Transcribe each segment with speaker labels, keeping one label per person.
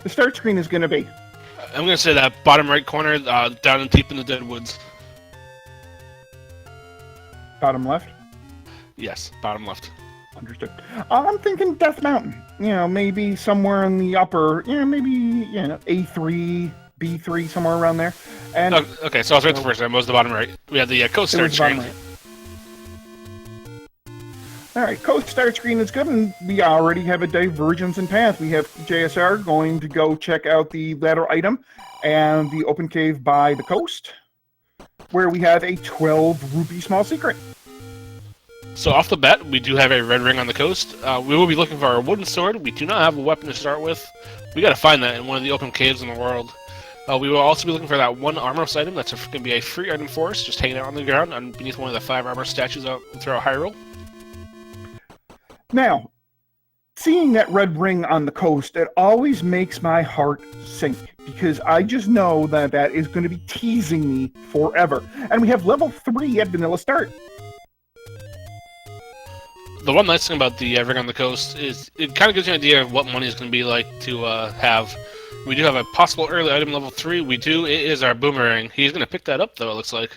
Speaker 1: the start screen is going to be?
Speaker 2: I'm gonna say that bottom right corner, down and deep in the dead woods.
Speaker 1: Bottom left?
Speaker 2: Yes, bottom left.
Speaker 1: Understood. I'm thinking Death Mountain. You know, maybe somewhere in the upper, maybe, A3, B3, somewhere around there. And
Speaker 2: okay, so I was right the first time. It was the bottom right. We had the coast start screen.
Speaker 1: Right. All right, coast start screen is good, and we already have a divergence in path. We have JSR going to go check out the ladder item and the open cave by the coast, where we have a 12 rupee small secret.
Speaker 2: So off the bat, we do have a red ring on the coast. We will be looking for our wooden sword. We do not have a weapon to start with. We gotta find that in one of the open caves in the world. We will also be looking for that one armorless item. That's going to be a free item for us, just hanging out on the ground beneath one of the 5 armor statues out throughout Hyrule.
Speaker 1: Now, seeing that red ring on the coast, it always makes my heart sink, because I just know that that is going to be teasing me forever. And we have level 3 at Vanilla Start.
Speaker 2: The one nice thing about the ring on the coast is it kind of gives you an idea of what money is going to be like to have. We do have a possible early item level 3. It is our boomerang. He's going to pick that up, though, it looks like.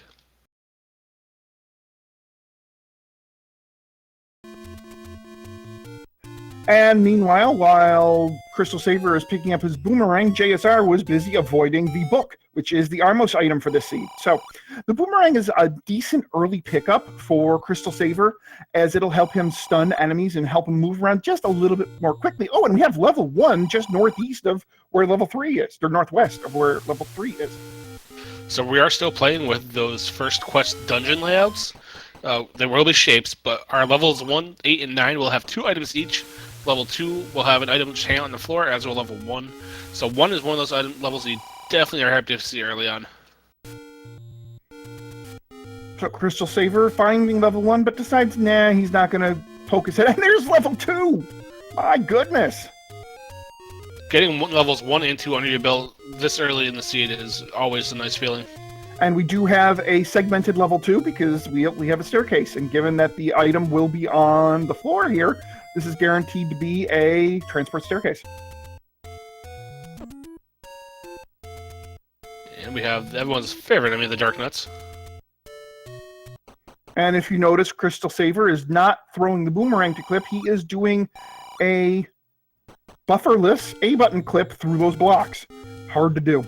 Speaker 1: And meanwhile, while CrystalSaver is picking up his boomerang, JSR was busy avoiding the book, which is the Armos item for this seed. So the boomerang is a decent early pickup for CrystalSaver, as it'll help him stun enemies and help him move around just a little bit more quickly. Oh, and we have level 1 just northeast of where level 3 is, or northwest of where level 3 is.
Speaker 2: So we are still playing with those first quest dungeon layouts. There will be shapes, but our levels 1, 8, and 9 will have 2 items each. Level 2 will have an item just hang out on the floor, as will level 1. So 1 is one of those item levels you definitely are happy to see early on.
Speaker 1: So CrystalSaver finding level 1, but decides, nah, he's not going to poke his head. And there's level 2! My goodness!
Speaker 2: Getting levels 1 and 2 under your belt this early in the seed is always a nice feeling.
Speaker 1: And we do have a segmented level 2 because we have a staircase. And given that the item will be on the floor here, this is guaranteed to be a transport staircase.
Speaker 2: And we have everyone's favorite, the Dark Nuts.
Speaker 1: And if you notice, CrystalSaver is not throwing the boomerang to clip. He is doing a bufferless A-button clip through those blocks. Hard to do.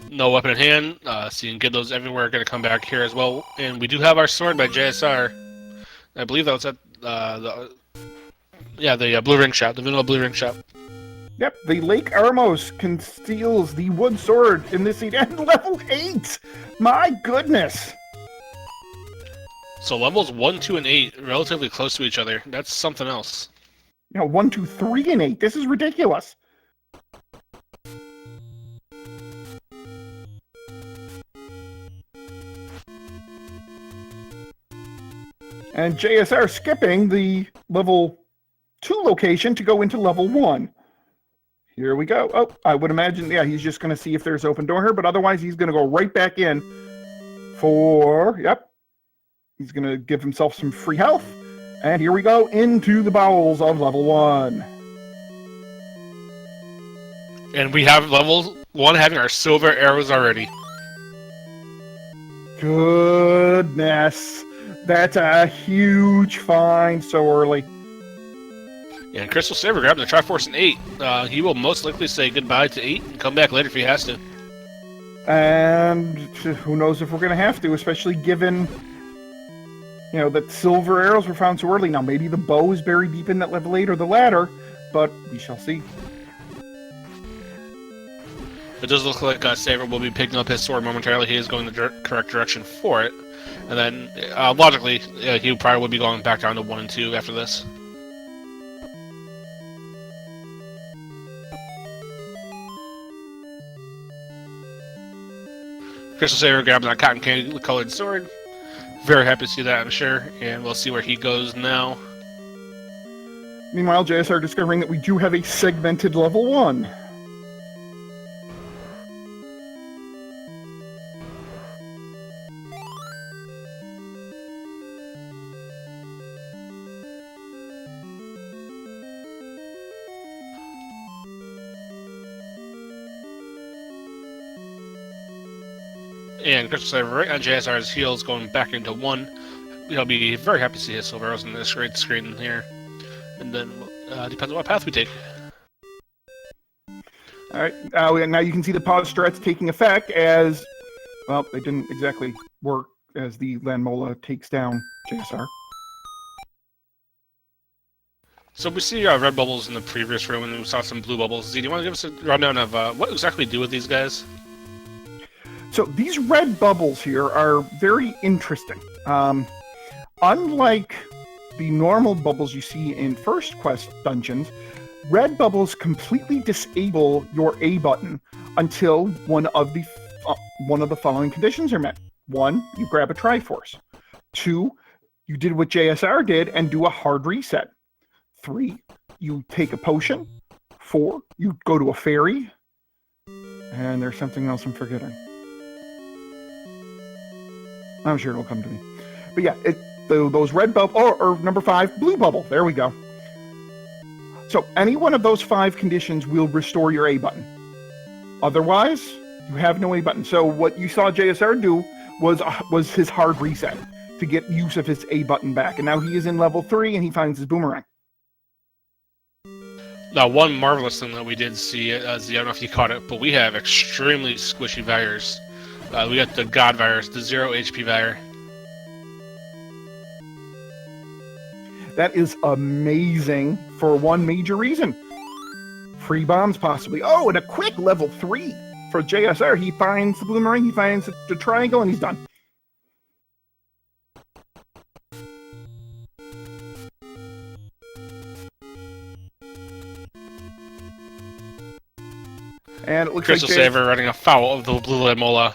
Speaker 2: No weapon in hand, so you can get those everywhere. Going to come back here as well. And we do have our sword by JSR. I believe that was at the Blue Ring Shop, the Vanilla Blue Ring Shop.
Speaker 1: Yep, the Lake Armos conceals the wood sword in this seed, and level 8! My goodness!
Speaker 2: So levels 1, 2, and 8 relatively close to each other. That's something else.
Speaker 1: 1, 2, 3, and 8. This is ridiculous. And JSR skipping the level 2 location to go into level 1. Here we go. Oh, I would imagine, he's just going to see if there's open door here, but otherwise he's going to go right back in for, he's going to give himself some free health. And here we go into the bowels of level 1.
Speaker 2: And we have level 1 having our silver arrows already.
Speaker 1: Goodness. That's a huge find so early.
Speaker 2: And CrystalSaver grabbed the Triforce in 8. He will most likely say goodbye to 8 and come back later if he has to.
Speaker 1: And who knows if we're going to have to, especially given, that silver arrows were found so early. Now, maybe the bow is buried deep in that level 8 or the ladder, but we shall see.
Speaker 2: It does look like Saver will be picking up his sword momentarily. He is going the correct direction for it. And then, logically, he probably would be going back down to 1 and 2 after this. CrystalSaver grabbing that cotton candy-colored sword. Very happy to see that, I'm sure. And we'll see where he goes now.
Speaker 1: Meanwhile, JSR discovering that we do have a segmented level 1.
Speaker 2: And CrystalSaver right on JSR's heels, going back into 1. He'll be very happy to see his silver arrows in this great screen here. And then depends on what path we take.
Speaker 1: All right, now you can see the pause strats taking effect as, well, they didn't exactly work as the Landmola takes down JSR.
Speaker 2: So we see red bubbles in the previous room, and we saw some blue bubbles. Z, do you want to give us a rundown of what exactly we do with these guys?
Speaker 1: So these red bubbles here are very interesting. Unlike the normal bubbles you see in first quest dungeons, red bubbles completely disable your A button until one of the following conditions are met. 1, you grab a Triforce. 2, you did what JSR did and do a hard reset. 3, you take a potion. 4, you go to a fairy. And there's something else I'm forgetting. I'm sure it'll come to me. But yeah, those red bubble, or number 5, blue bubble. There we go. So any one of those 5 conditions will restore your A button. Otherwise, you have no A button. So what you saw JSR do was his hard reset to get use of his A button back. And now he is in level 3 and he finds his boomerang.
Speaker 2: Now, one marvelous thing that we did see, I don't know if you caught it, but we have extremely squishy virus. We got the God virus, the 0 HP virus.
Speaker 1: That is amazing for one major reason. Free bombs, possibly. Oh, and a quick level 3 for JSR. He finds the boomerang, he finds the triangle, and he's done. And it looks
Speaker 2: CrystalSaver
Speaker 1: like
Speaker 2: running afoul of the blue Landmola.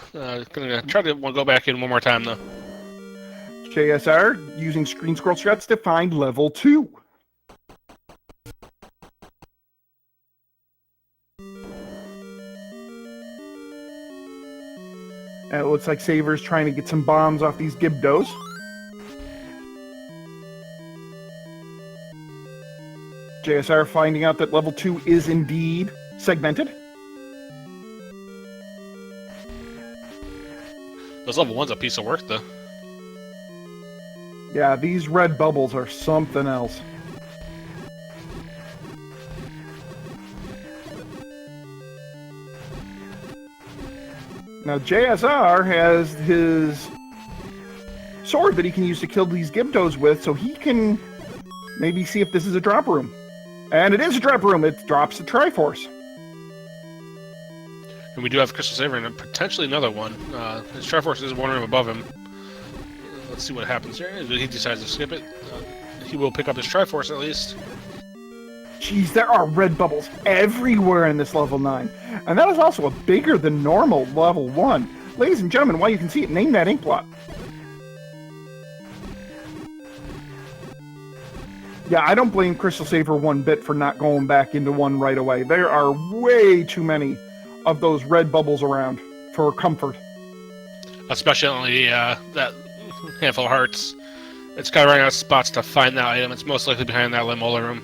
Speaker 2: Gonna try to go back in one more time, though.
Speaker 1: JSR using screen scroll strats to find level 2. And it looks like Saver's trying to get some bombs off these Gibdos. JSR finding out that level 2 is indeed segmented.
Speaker 2: This level 1's a piece of work, though.
Speaker 1: Yeah, these red bubbles are something else. Now, JSR has his sword that he can use to kill these Gibdos with, so he can maybe see if this is a drop room. And it is a drop room. It drops the Triforce.
Speaker 2: And we do have CrystalSaver and potentially another one. His Triforce is one room above him. Let's see what happens here. He decides to skip it. He will pick up his Triforce at least.
Speaker 1: Jeez, there are red bubbles everywhere in this level 9. And that is also a bigger than normal level 1. Ladies and gentlemen, while you can see it, name that ink blot. Yeah, I don't blame CrystalSaver one bit for not going back into 1 right away. There are way too many of those red bubbles around for comfort.
Speaker 2: Especially that handful of hearts. It's kind of running out of spots to find that item. It's most likely behind that Landmola room.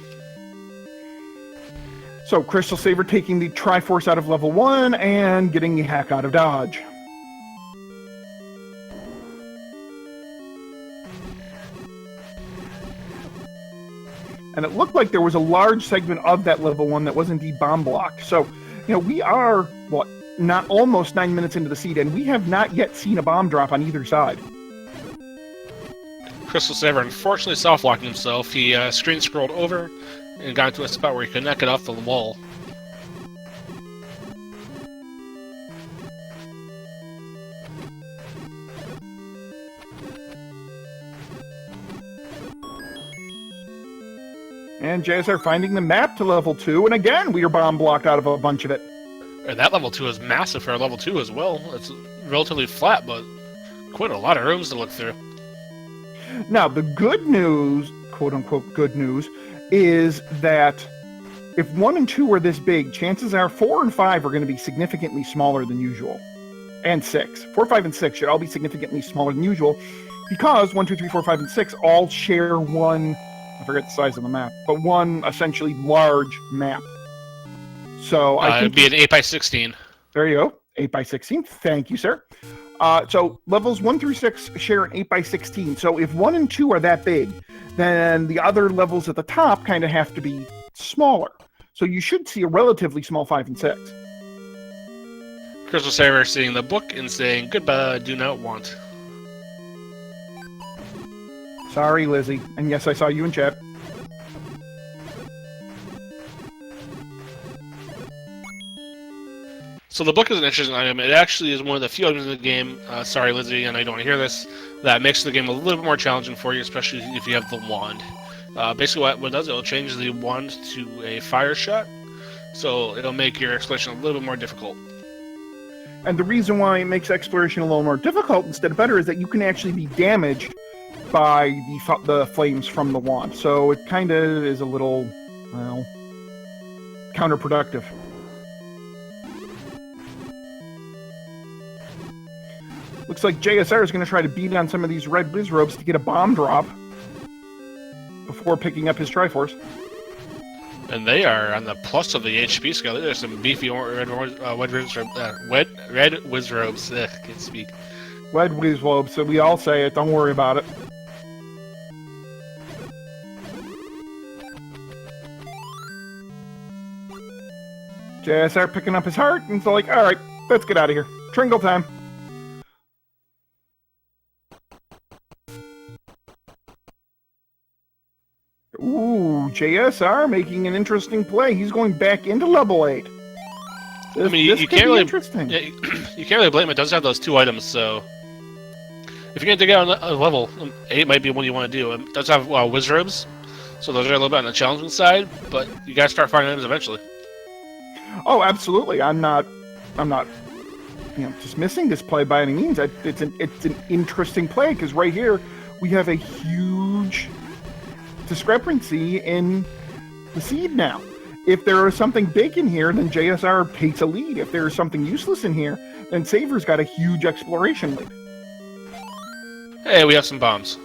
Speaker 1: So CrystalSaver taking the Triforce out of level 1 and getting the heck out of dodge. And it looked like there was a large segment of that level 1 that was indeed bomb blocked. So, we are, not almost 9 minutes into the seed, and we have not yet seen a bomb drop on either side.
Speaker 2: CrystalSaver unfortunately self-locking himself. He screen scrolled over and got into a spot where he could not get off the wall.
Speaker 1: And JSR finding the map to level 2, and again, we are bomb blocked out of a bunch of it.
Speaker 2: And that level 2 is massive for a level 2 as well. It's relatively flat, but quite a lot of rooms to look through.
Speaker 1: Now, the good news, quote-unquote good news, is that if 1 and 2 are this big, chances are 4 and 5 are going to be significantly smaller than usual. And 6. 4, 5, and 6 should all be significantly smaller than usual, because 1, 2, 3, 4, 5, and 6 all share one, I forget the size of the map, but one essentially large map. So I think
Speaker 2: it'd be an 8 by 16.
Speaker 1: There you go, 8 by 16. Thank you, sir. So levels 1 through 6 share an 8x16. So if 1 and 2 are that big, then the other levels at the top kind of have to be smaller. So you should see a relatively small 5 and 6.
Speaker 2: CrystalSaver seeing the book and saying, goodbye, do not want.
Speaker 1: Sorry, Lizzie. And yes, I saw you in chat.
Speaker 2: So the book is an interesting item. It actually is one of the few items in the game, sorry Lizzie, and I don't want to hear this, that makes the game a little bit more challenging for you, especially if you have the wand. Basically what it does, it'll change the wand to a fire shot, so it'll make your exploration a little bit more difficult.
Speaker 1: And the reason why it makes exploration a little more difficult instead of better is that you can actually be damaged by the flames from the wand. So it kind of is a little, well, counterproductive. Looks like JSR is going to try to beat on some of these red Wizrobes to get a bomb drop before picking up his Triforce.
Speaker 2: And they are on the plus of the HP scale. There's some beefy red Wizrobes. Ugh, can't speak.
Speaker 1: Red Wizrobes, so we all say it. Don't worry about it. JSR picking up his heart, and so like, all right, let's get out of here. Tringle time. Ooh, JSR making an interesting play. He's going back into level 8.
Speaker 2: I mean, you can't really interesting. Yeah, you can't really blame it. It does have those 2 items, so if you're gonna dig out a level, 8 might be one you want to do. It does have Wizrobes, so those are a little bit on the challenging side, but you gotta start finding items eventually.
Speaker 1: Oh, absolutely. I'm not, dismissing this play by any means. It's an interesting play because right here we have a huge discrepancy in the seed now. If there is something big in here, then JSR takes a lead. If there is something useless in here, then Saver's got a huge exploration lead.
Speaker 2: Hey, we have some bombs.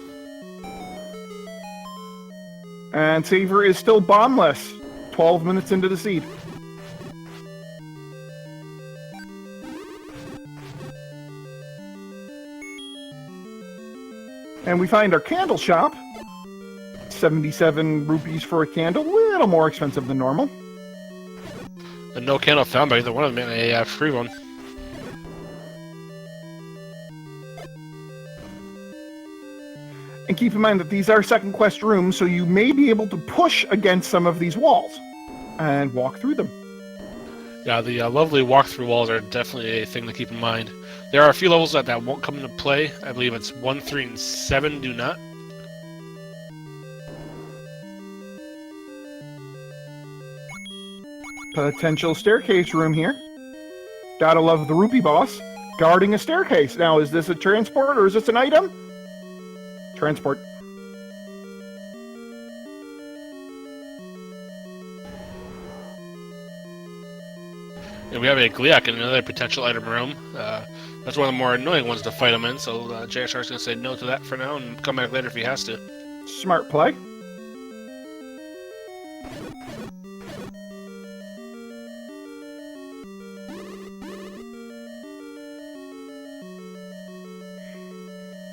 Speaker 1: And Saver is still bombless. 12 minutes into the seed. And we find our candle shop. 77 rupees for a candle, a little more expensive than normal.
Speaker 2: And no candle found by either one of them in a free one.
Speaker 1: And keep in mind that these are second quest rooms, so you may be able to push against some of these walls and walk through them.
Speaker 2: Yeah, the lovely walk-through walls are definitely a thing to keep in mind. There are a few levels that won't come into play. I believe it's 1, 3, and 7 do not.
Speaker 1: Potential staircase room here. Gotta love the rupee boss guarding a staircase. Now, is this a transport or is this an item? Transport.
Speaker 2: And we have a Gliak in another potential item room. That's one of the more annoying ones to fight him in, so JSR is going to say no to that for now and come back later if he has to.
Speaker 1: Smart play.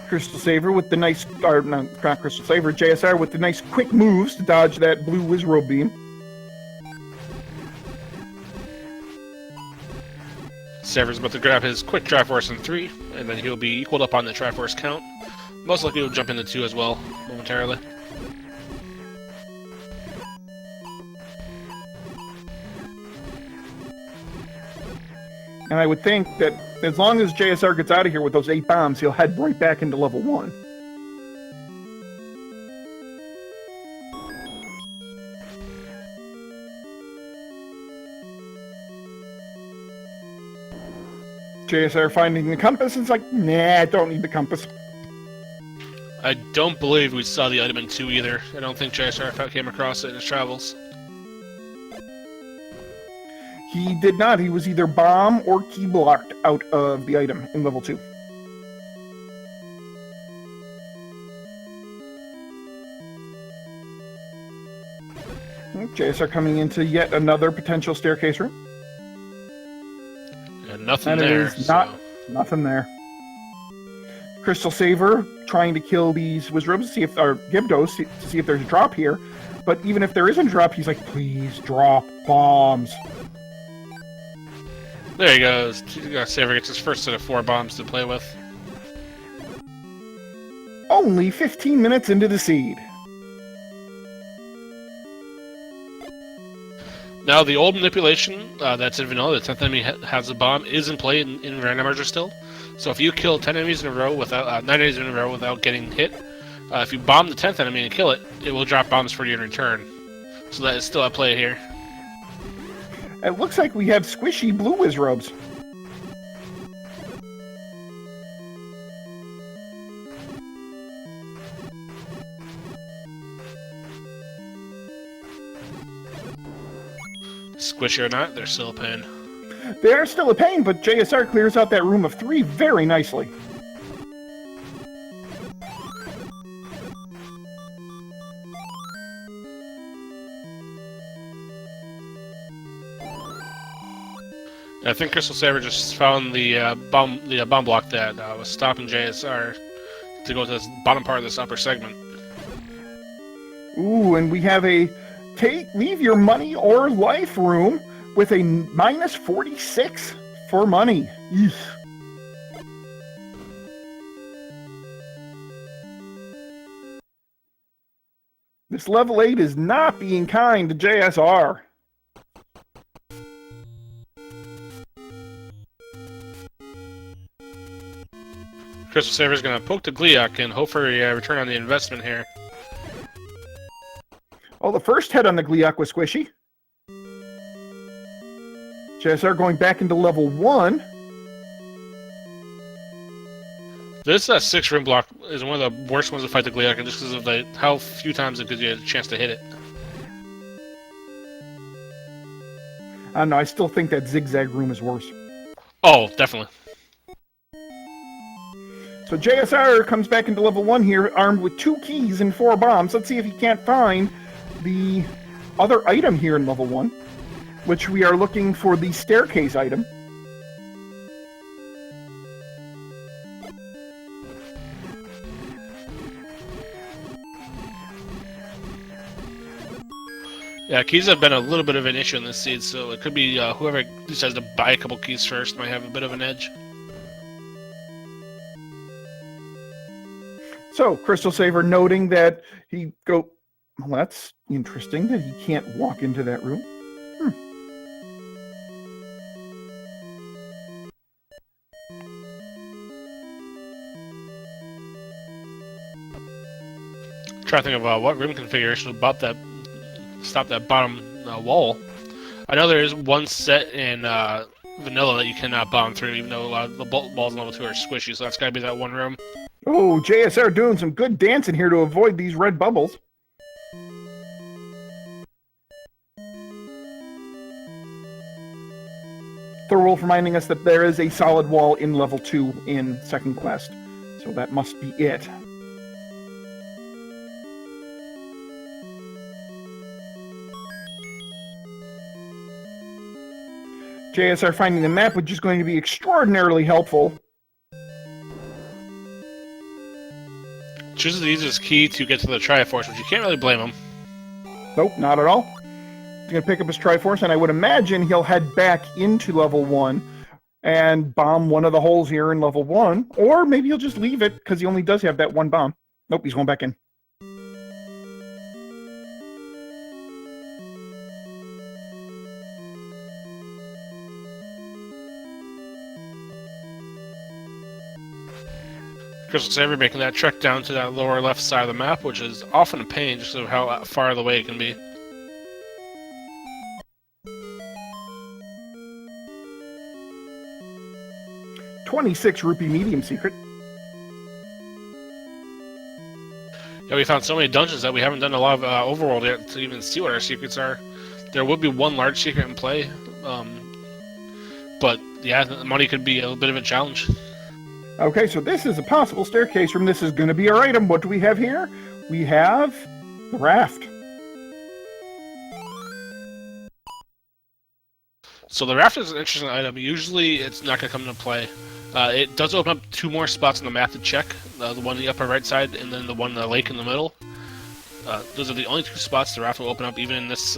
Speaker 1: CrystalSaver with the nice, or not CrystalSaver, JSR with the nice quick moves to dodge that blue Wizrobe beam.
Speaker 2: Saver's about to grab his quick Triforce in 3, and then he'll be equaled up on the Triforce count. Most likely he'll jump into 2 as well, momentarily.
Speaker 1: And I would think that as long as JSR gets out of here with those 8 bombs, he'll head right back into level 1. JSR finding the compass and it's like, nah, I don't need the compass.
Speaker 2: I don't believe we saw the item in 2 either. I don't think JSR came across it in his travels.
Speaker 1: He did not. He was either bomb or key blocked out of the item in level 2. JSR coming into yet another potential staircase room.
Speaker 2: And nothing
Speaker 1: and
Speaker 2: there.
Speaker 1: It is nothing there. CrystalSaver trying to kill these Wizrobes, or Gibdos, to see if there's a drop here. But even if there isn't a drop, he's like, please drop bombs.
Speaker 2: There he goes. Saver gets his first set of 4 bombs to play with.
Speaker 1: Only 15 minutes into the seed.
Speaker 2: Now, the old manipulation that's in vanilla, the 10th enemy has a bomb, is in play in Randomizer still. So if you kill 10 enemies in a row without 9 enemies in a row without getting hit, if you bomb the 10th enemy and kill it, it will drop bombs for you in return. So that is still at play here.
Speaker 1: It looks like we have squishy blue Wizrobes.
Speaker 2: Squishy or not, they're still a pain.
Speaker 1: They are still a pain, but JSR clears out that room of 3 very nicely.
Speaker 2: I think CrystalSaver just found the bomb block that was stopping JSR to go to this bottom part of this upper segment.
Speaker 1: Ooh, and we have a leave your money or life room with a minus 46 for money. Eesh. This level 8 is not being kind to JSR.
Speaker 2: CrystalSaver is going to poke the Gliok and hope for a return on the investment here.
Speaker 1: Oh, the first hit on the Gliok was squishy. JSR going back into level 1.
Speaker 2: This 6-room block is one of the worst ones to fight the Gliok, just because of how few times it gives you a chance to hit it.
Speaker 1: I don't know, I still think that zigzag room is worse.
Speaker 2: Oh, definitely.
Speaker 1: So JSR comes back into level 1 here, armed with 2 keys and 4 bombs. Let's see if he can't find the other item here in level 1, which we are looking for the staircase item.
Speaker 2: Yeah, keys have been a little bit of an issue in this seed, so it could be whoever decides to buy a couple keys first might have a bit of an edge.
Speaker 1: So, CrystalSaver noting that well, that's interesting that he can't walk into that room.
Speaker 2: Trying to think of what room configuration about that stop that bottom wall. I know there is one set in vanilla that you cannot bomb through, even though a lot of the balls in level 2 are squishy, so that's got to be that one room.
Speaker 1: Oh, JSR doing some good dancing here to avoid these red bubbles. Thorwolf reminding us that there is a solid wall in level 2 in second quest, so that must be it. JSR finding the map, which is going to be extraordinarily helpful.
Speaker 2: Chooses the easiest key to get to the Triforce, which you can't really blame him.
Speaker 1: Nope, not at all. He's going to pick up his Triforce, and I would imagine he'll head back into level 1 and bomb one of the holes here in level 1. Or maybe he'll just leave it, because he only does have that one bomb. Nope, he's going back in.
Speaker 2: CrystalSaver making that trek down to that lower left side of the map, which is often a pain just of how far away it can be.
Speaker 1: $26 rupee medium secret.
Speaker 2: Yeah, we found so many dungeons that we haven't done a lot of overworld yet to even see what our secrets are. There would be one large secret in play, but yeah, the money could be a bit of a challenge.
Speaker 1: Okay, so this is a possible staircase room. This is going to be our item. What do we have here? We have the raft. So
Speaker 2: the raft is an interesting item. Usually it's not going to come into play. It does open up 2 more spots on the map to check. The one on the upper right side, and then the one in the lake in the middle. Those are the only 2 spots the raft will open up, even in this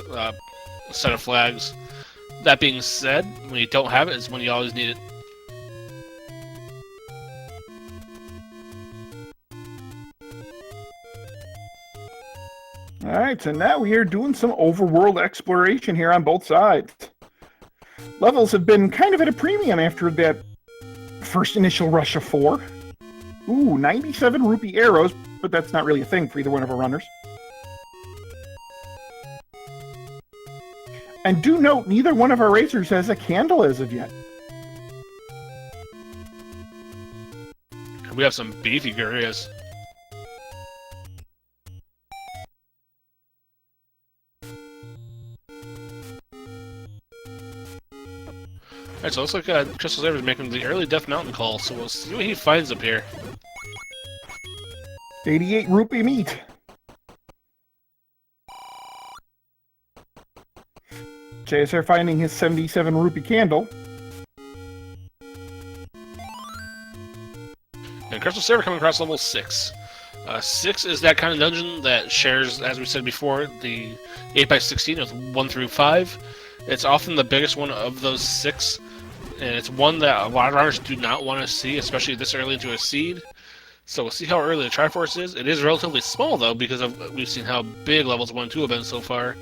Speaker 2: set of flags. That being said, when you don't have it, is when you always need it.
Speaker 1: Alright, so now we are doing some overworld exploration here on both sides. Levels have been kind of at a premium after that first initial rush of 4. Ooh, 97 rupee arrows, but that's not really a thing for either one of our runners. And do note, neither one of our racers has a candle as of yet.
Speaker 2: We have some beefy gorillas. Alright, so it looks like CrystalSaver is making the early Death Mountain call, so we'll see what he finds up here.
Speaker 1: 88 rupee meat. JSR finding his 77 rupee candle.
Speaker 2: And CrystalSaver coming across level 6. 6 is that kind of dungeon that shares, as we said before, the 8x16 with 1 through 5. It's often the biggest one of those 6, and it's one that a lot of runners do not want to see, especially this early into a seed. So we'll see how early the Triforce is. It is relatively small, though, because we've seen how big levels 1 and 2 have been so far.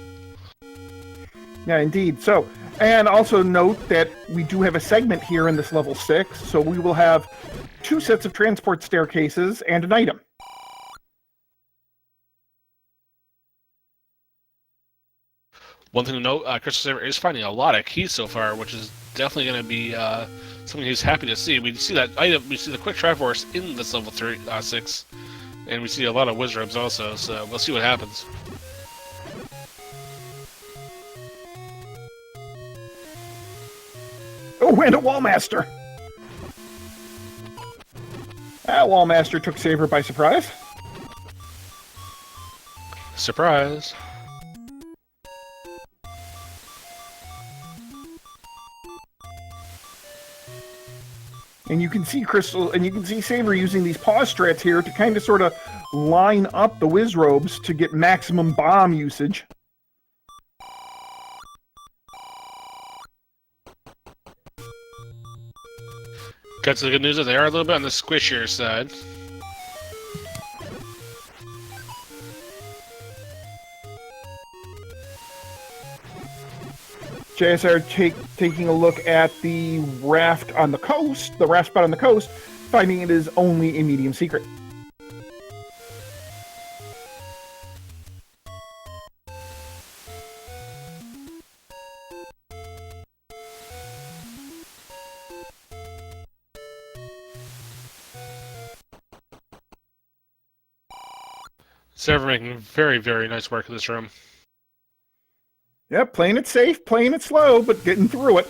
Speaker 1: Yeah, indeed. So, and also note that we do have a segment here in this level 6, so we will have 2 sets of transport staircases and an item.
Speaker 2: One thing to note, CrystalSaver is finding a lot of keys so far, which is definitely going to be something he's happy to see. We see that item, we see the quick Triforce in this level 6, and we see a lot of Wizrobes also, so we'll see what happens.
Speaker 1: Oh, and a Wallmaster! That Wallmaster took Saver by surprise.
Speaker 2: Surprise!
Speaker 1: And you can see Saver using these pause strats here to kind of sort of line up the Wizrobes to get maximum bomb usage.
Speaker 2: Got some good news that they are a little bit on the squishier side.
Speaker 1: JSR taking a look at the raft on the coast, the raft spot on the coast, finding it is only a medium secret.
Speaker 2: Saver making very, very nice work in this room.
Speaker 1: Yep, playing it safe, playing it slow, but getting through it.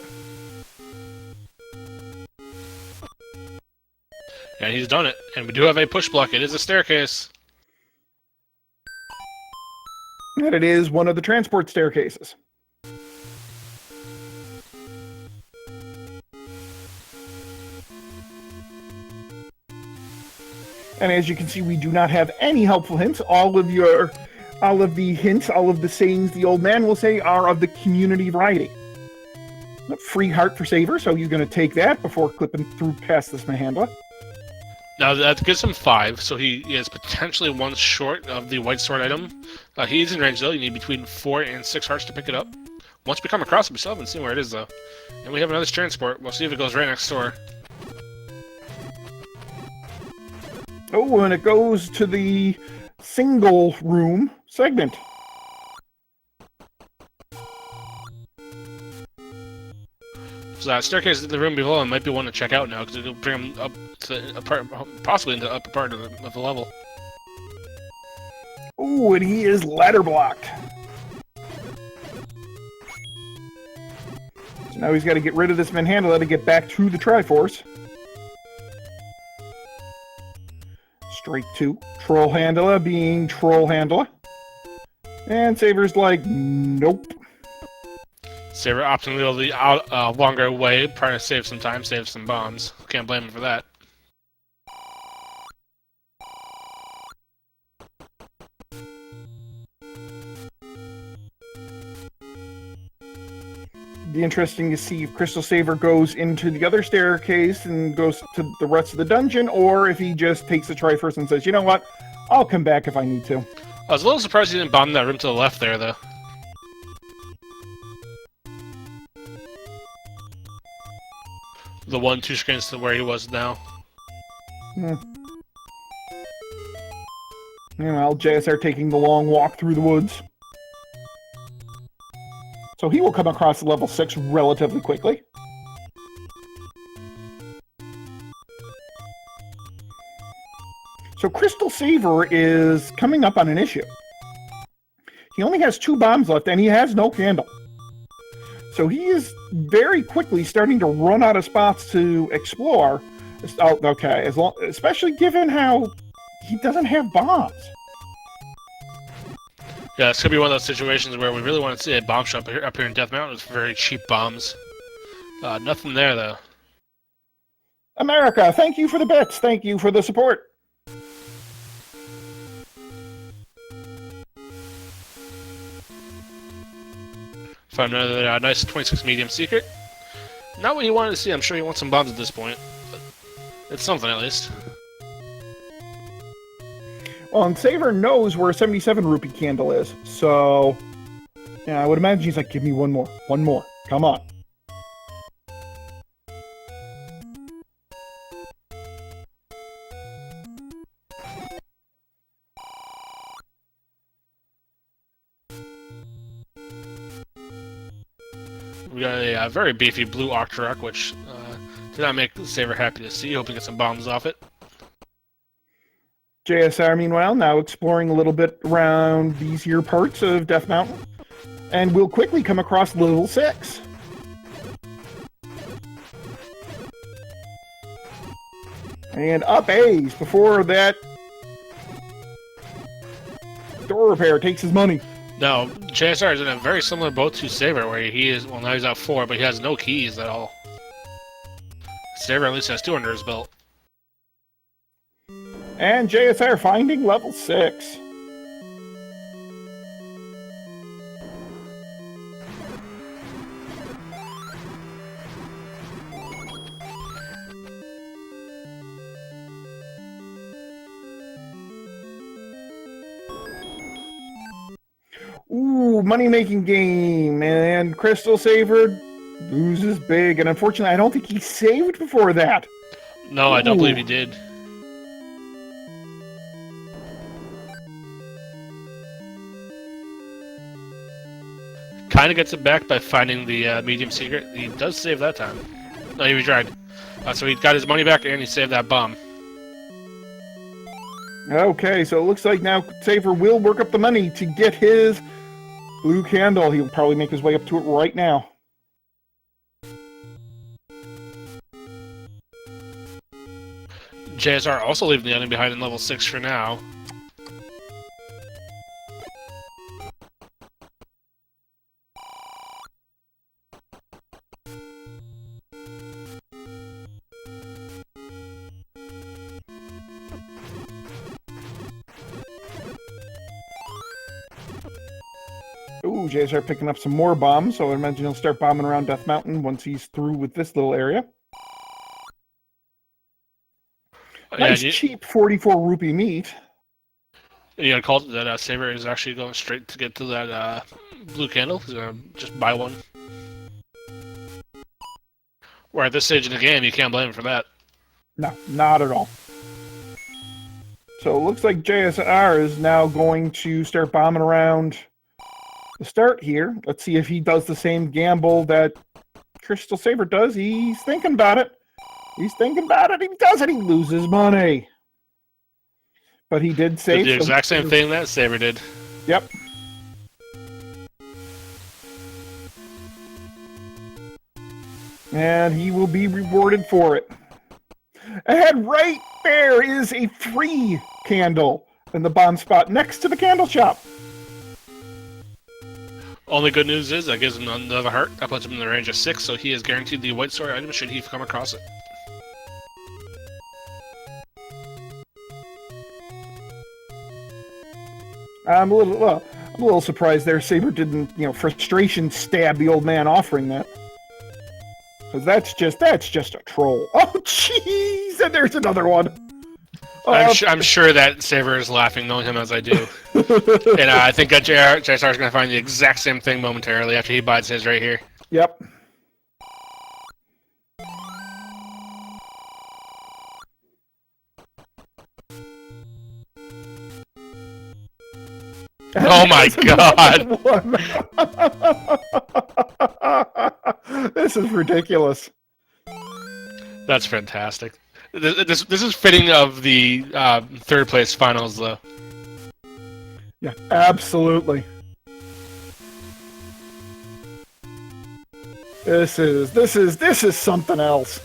Speaker 2: And he's done it. And we do have a push block. It is a staircase.
Speaker 1: And it is one of the transport staircases. And as you can see, we do not have any helpful hints. All of the hints, all of the sayings the old man will say are of the community variety. A free heart for Saver, so you're going to take that before clipping through past this Mahandla.
Speaker 2: Now that gives him 5, so he is potentially 1 short of the white sword item. He is in range though, you need between 4 and 6 hearts to pick it up. Once we come across it, we still haven't seen where it is though. And we have another transport, we'll see if it goes right next door.
Speaker 1: Oh, and it goes to the single room segment.
Speaker 2: So that staircase in the room below might be one to check out now, because it'll bring him up to a part, possibly into the upper part of the level.
Speaker 1: Oh, and he is ladder blocked. So now he's got to get rid of this Manhandla to get back to the Triforce. Straight to Troll Handler being Troll Handler. And Saver's like, nope.
Speaker 2: Saber opting to go the longer way, trying to save some time, save some bombs. Can't blame him for that.
Speaker 1: Be interesting to see if CrystalSaver goes into the other staircase and goes to the rest of the dungeon, or if he just takes the try first and says, you know what, I'll come back if I need to.
Speaker 2: I was a little surprised he didn't bomb that room to the left there, though. The 1-2 screens to where he was now.
Speaker 1: Meanwhile, JSR taking the long walk through the woods. So he will come across level 6 relatively quickly. So CrystalSaver is coming up on an issue. He only has 2 bombs left, and he has no candle. So he is very quickly starting to run out of spots to explore. Oh, okay, especially given how he doesn't have bombs.
Speaker 2: Yeah, it's gonna be one of those situations where we really want to see a bomb shop up here in Death Mountain with very cheap bombs. Nothing there, though.
Speaker 1: America, thank you for the bits. Thank you for the support.
Speaker 2: Found another nice 26 medium secret. Not what he wanted to see. I'm sure he wants some bombs at this point. But it's something, at least.
Speaker 1: Well, and Saver knows where a 77 rupee candle is, so... yeah, I would imagine he's like, give me one more, come on.
Speaker 2: We got a very beefy blue Octorok, which did not make Saver happy to see. Hope he gets some bombs off it.
Speaker 1: JSR, meanwhile, now exploring a little bit around these here parts of Death Mountain, and we'll quickly come across level 6. And up A's before that door repair takes his money.
Speaker 2: No, JSR is in a very similar boat to Saver, where he is, well, now he's out 4, but he has no keys at all. Saver at least has 2 under his belt.
Speaker 1: And JSR finding level 6. Ooh, money-making game, and CrystalSaver loses big, and unfortunately, I don't think he saved before that.
Speaker 2: No, I don't believe he did. Kind of gets it back by finding the medium secret. He does save that time. No, he was dragged. So he got his money back and he saved that bomb.
Speaker 1: Okay, so it looks like now Saver will work up the money to get his blue candle. He'll probably make his way up to it right now.
Speaker 2: JSR also leaving the enemy behind in level 6 for now.
Speaker 1: Ooh, JSR picking up some more bombs, so I imagine he'll start bombing around Death Mountain once he's through with this little area. Nice cheap 44 rupee meat.
Speaker 2: You gotta call it that Saver is actually going straight to get to that blue candle. He's gonna just buy one. Where at this stage in the game, you can't blame him for that.
Speaker 1: No, not at all. So it looks like JSR is now going to start bombing around the start here. Let's see if he does the same gamble that CrystalSaver does. He's thinking about it. He's thinking about it. He does it. He loses money. But he did save.
Speaker 2: Did the exact same thing that Saber did.
Speaker 1: Yep. And he will be rewarded for it. Ahead right there is a free candle in the bomb spot next to the candle shop.
Speaker 2: Only good news is that gives him another heart. That puts him in the range of 6, so he is guaranteed the white sword item should he come across it.
Speaker 1: I'm a little surprised there. Saber didn't, frustration stab the old man offering that. Because that's just a troll. Oh, jeez! And there's another one.
Speaker 2: I'm sure that Saber is laughing, knowing him as I do. And I think that JSR is going to find the exact same thing momentarily after he buys his right here.
Speaker 1: Yep.
Speaker 2: Oh my god!
Speaker 1: This is ridiculous.
Speaker 2: That's fantastic. This is fitting of the third place finals, though.
Speaker 1: Yeah, absolutely. This is something else.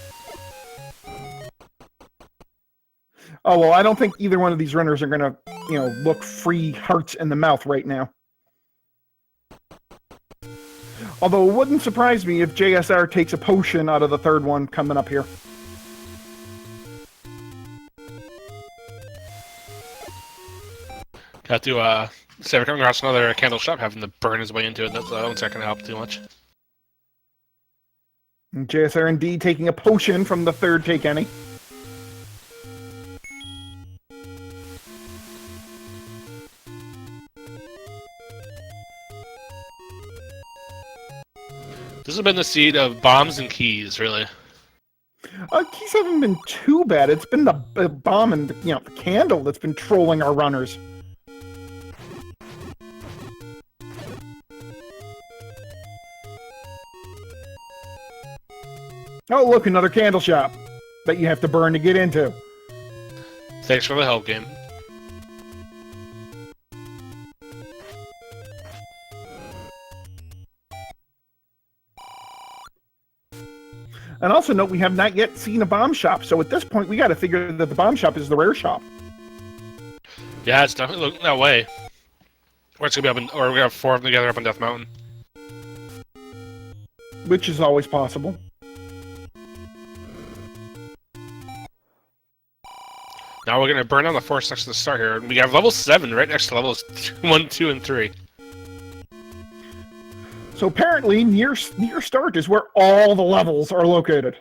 Speaker 1: Oh well, I don't think either one of these runners are gonna, look free hearts in the mouth right now. Although it wouldn't surprise me if JSR takes a potion out of the third one coming up here.
Speaker 2: Got to say we're coming across another candle shop, having to burn his way into it. That's not going to help too much.
Speaker 1: And JSR indeed taking a potion from the third take any.
Speaker 2: This has been the seed of bombs and keys, really.
Speaker 1: Keys haven't been too bad. It's been the bomb and the candle that's been trolling our runners. Oh, look, another candle shop that you have to burn to get into.
Speaker 2: Thanks for the help, game.
Speaker 1: And also note, we have not yet seen a bomb shop, so at this point we got to figure that the bomb shop is the rare shop.
Speaker 2: Yeah, it's definitely looking that way. Or it's gonna be or we have 4 of them together up on Death Mountain.
Speaker 1: Which is always possible.
Speaker 2: Now we're gonna burn down the forest next to the start here. We have level 7 right next to levels 1, 2, and 3.
Speaker 1: So apparently, near start is where all the levels are located.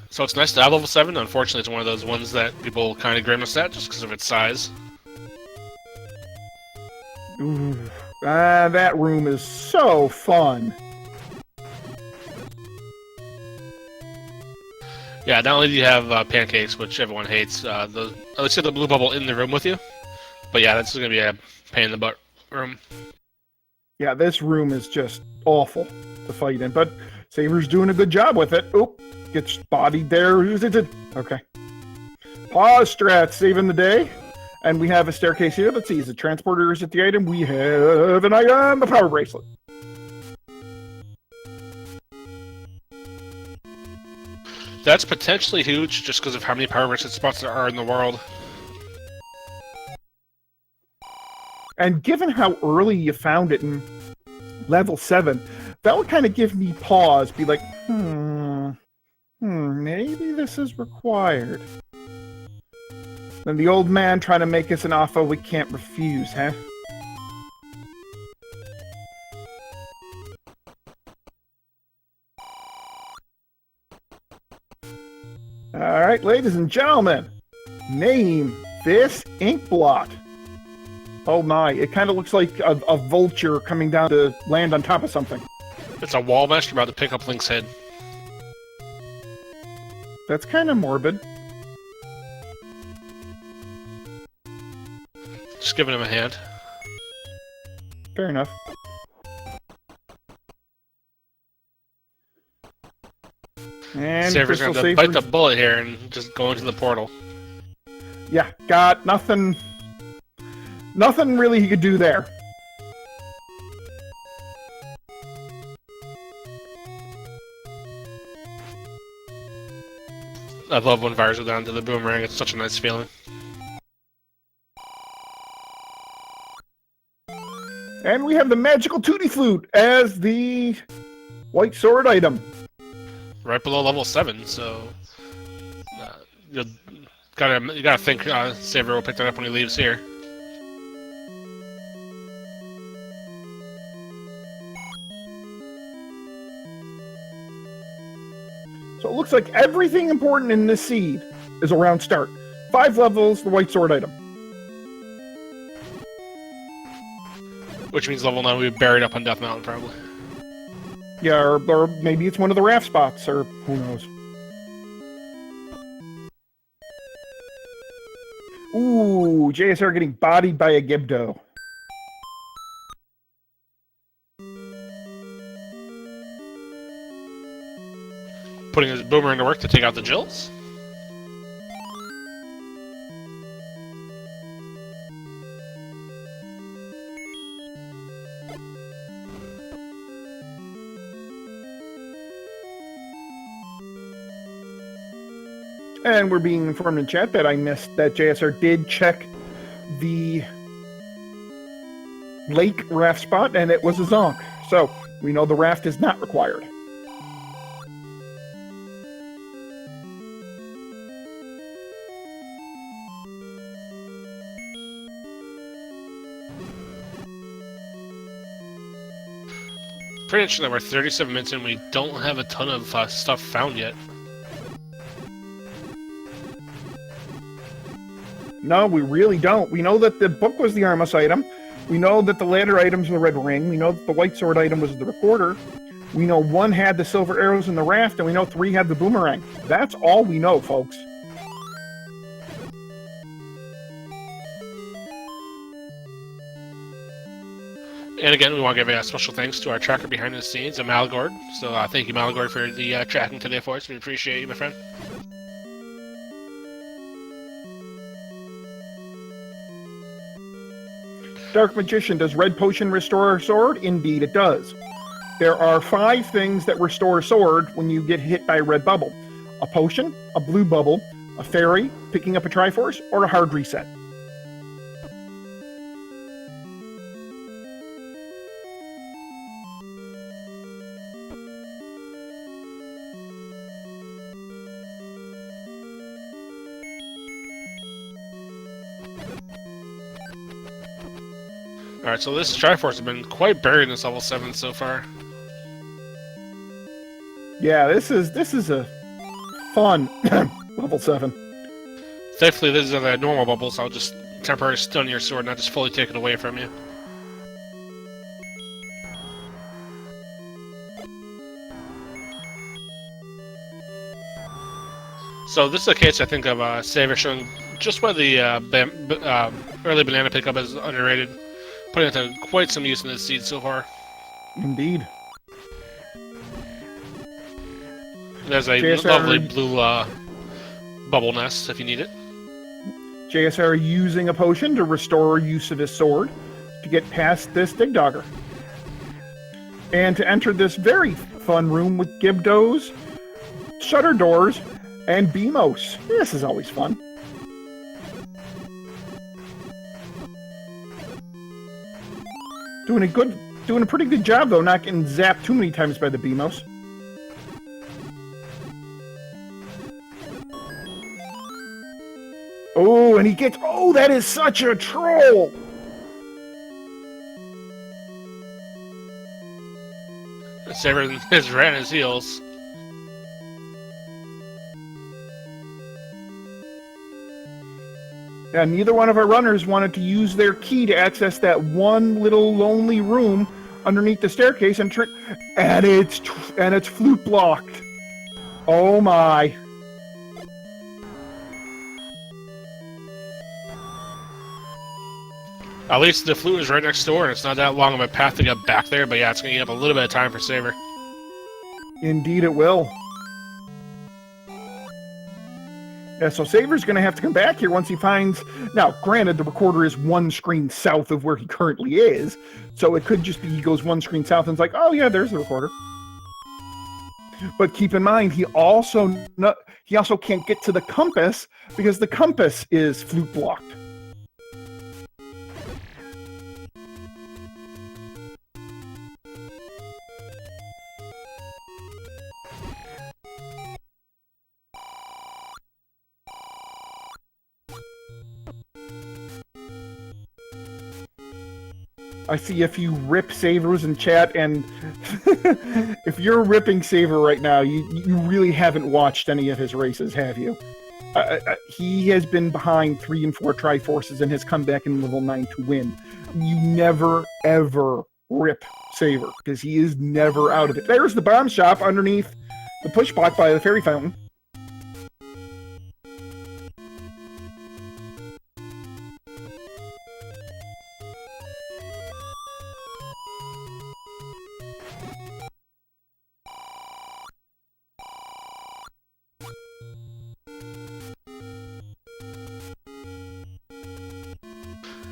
Speaker 2: So it's nice to have level 7. Unfortunately, it's one of those ones that people kind of grimace at just because of its size.
Speaker 1: Ooh, that room is so fun.
Speaker 2: Yeah, not only do you have pancakes, which everyone hates, let's get the blue bubble in the room with you. But yeah, that's going to be a pain in the butt room.
Speaker 1: Yeah, this room is just awful to fight in, but Saber's doing a good job with it. Oop, gets bodied there. Okay. Pause strat, saving the day. And we have a staircase here. Let's see, is the transporter, is it the item? We have an item, the power bracelet.
Speaker 2: That's potentially huge just because of how many power bracelet spots there are in the world.
Speaker 1: And given how early you found it in level 7, that would kind of give me pause, be like, maybe this is required. Then the old man trying to make us an offer we can't refuse, huh? Alright, ladies and gentlemen, name this ink blot. Oh my, it kind of looks like a vulture coming down to land on top of something.
Speaker 2: It's a wall mesh about to pick up Link's head.
Speaker 1: That's kind of morbid.
Speaker 2: Just giving him a hand.
Speaker 1: Fair enough. And
Speaker 2: Saver's going to bite the bullet here and just go into the portal.
Speaker 1: Yeah, got nothing. Nothing really he could do there.
Speaker 2: I love when fires go down to the boomerang. It's such a nice feeling.
Speaker 1: And we have the magical Tutti Flute as the white sword item.
Speaker 2: Right below level 7, so you gotta think Saver will pick that up when he leaves here.
Speaker 1: So it looks like everything important in this seed is around start. 5 levels, the white sword item.
Speaker 2: Which means level 9 we'll be buried up on Death Mountain, probably.
Speaker 1: Yeah, or maybe it's one of the raft spots, or who knows. Ooh, JSR getting bodied by a Gibdo.
Speaker 2: Putting his boomerang to work to take out the Jills.
Speaker 1: And we're being informed in chat that I missed that JSR did check the lake raft spot, and it was a zonk. So we know the raft is not required.
Speaker 2: Pretty interesting that we're 37 minutes in, we don't have a ton of stuff found yet.
Speaker 1: No, we really don't. We know that the book was the Armus item. We know that the ladder items were the red ring. We know that the white sword item was the recorder. We know 1 had the silver arrows in the raft, and we know 3 had the boomerang. That's all we know, folks.
Speaker 2: And again, we want to give a special thanks to our tracker behind the scenes, Malgord. So thank you, Malgord, for the tracking today for us. We appreciate you, my friend.
Speaker 1: Dark Magician, does red potion restore a sword? Indeed it does. There are 5 things that restore a sword when you get hit by a red bubble. A potion, a blue bubble, a fairy, picking up a Triforce, or a hard reset.
Speaker 2: Alright, so this Triforce has been quite buried in this level 7 so far.
Speaker 1: Yeah, this is a fun level 7.
Speaker 2: Thankfully, these are the normal bubbles, so I'll just temporarily stun your sword, not just fully take it away from you. So this is a case, I think, of Saver showing just why the early banana pickup is underrated. Putting it to quite some use in this seed so far.
Speaker 1: Indeed.
Speaker 2: There's a
Speaker 1: JSR
Speaker 2: lovely blue bubble nest if you need it.
Speaker 1: JSR using a potion to restore use of his sword to get past this Digdogger. And to enter this very fun room with Gibdos, shutter doors, and Beamos. This is always fun. Doing a pretty good job though, not getting zapped too many times by the Beamos. Oh, and he gets, oh, that is such a troll!
Speaker 2: Saber is ran his heels.
Speaker 1: Yeah, neither one of our runners wanted to use their key to access that one little lonely room underneath the staircase, and it's flute blocked. Oh my!
Speaker 2: At least the flute is right next door, and it's not that long of a path to get back there. But yeah, it's gonna eat up a little bit of time for Saber.
Speaker 1: Indeed, it will. Yeah, so Saver's going to have to come back here once he finds... Now, granted, the recorder is 1 screen south of where he currently is, so it could just be he goes 1 screen south and it's like, oh yeah, there's the recorder. But keep in mind, he also can't get to the compass because the compass is flute blocked. I see a few rip savers in chat, and if you're ripping Saver right now, you really haven't watched any of his races, have you? He has been behind 3 and 4 Triforces and has come back in level 9 to win. You never, ever rip Saver, because he is never out of it. There's the bomb shop underneath the push block by the fairy fountain.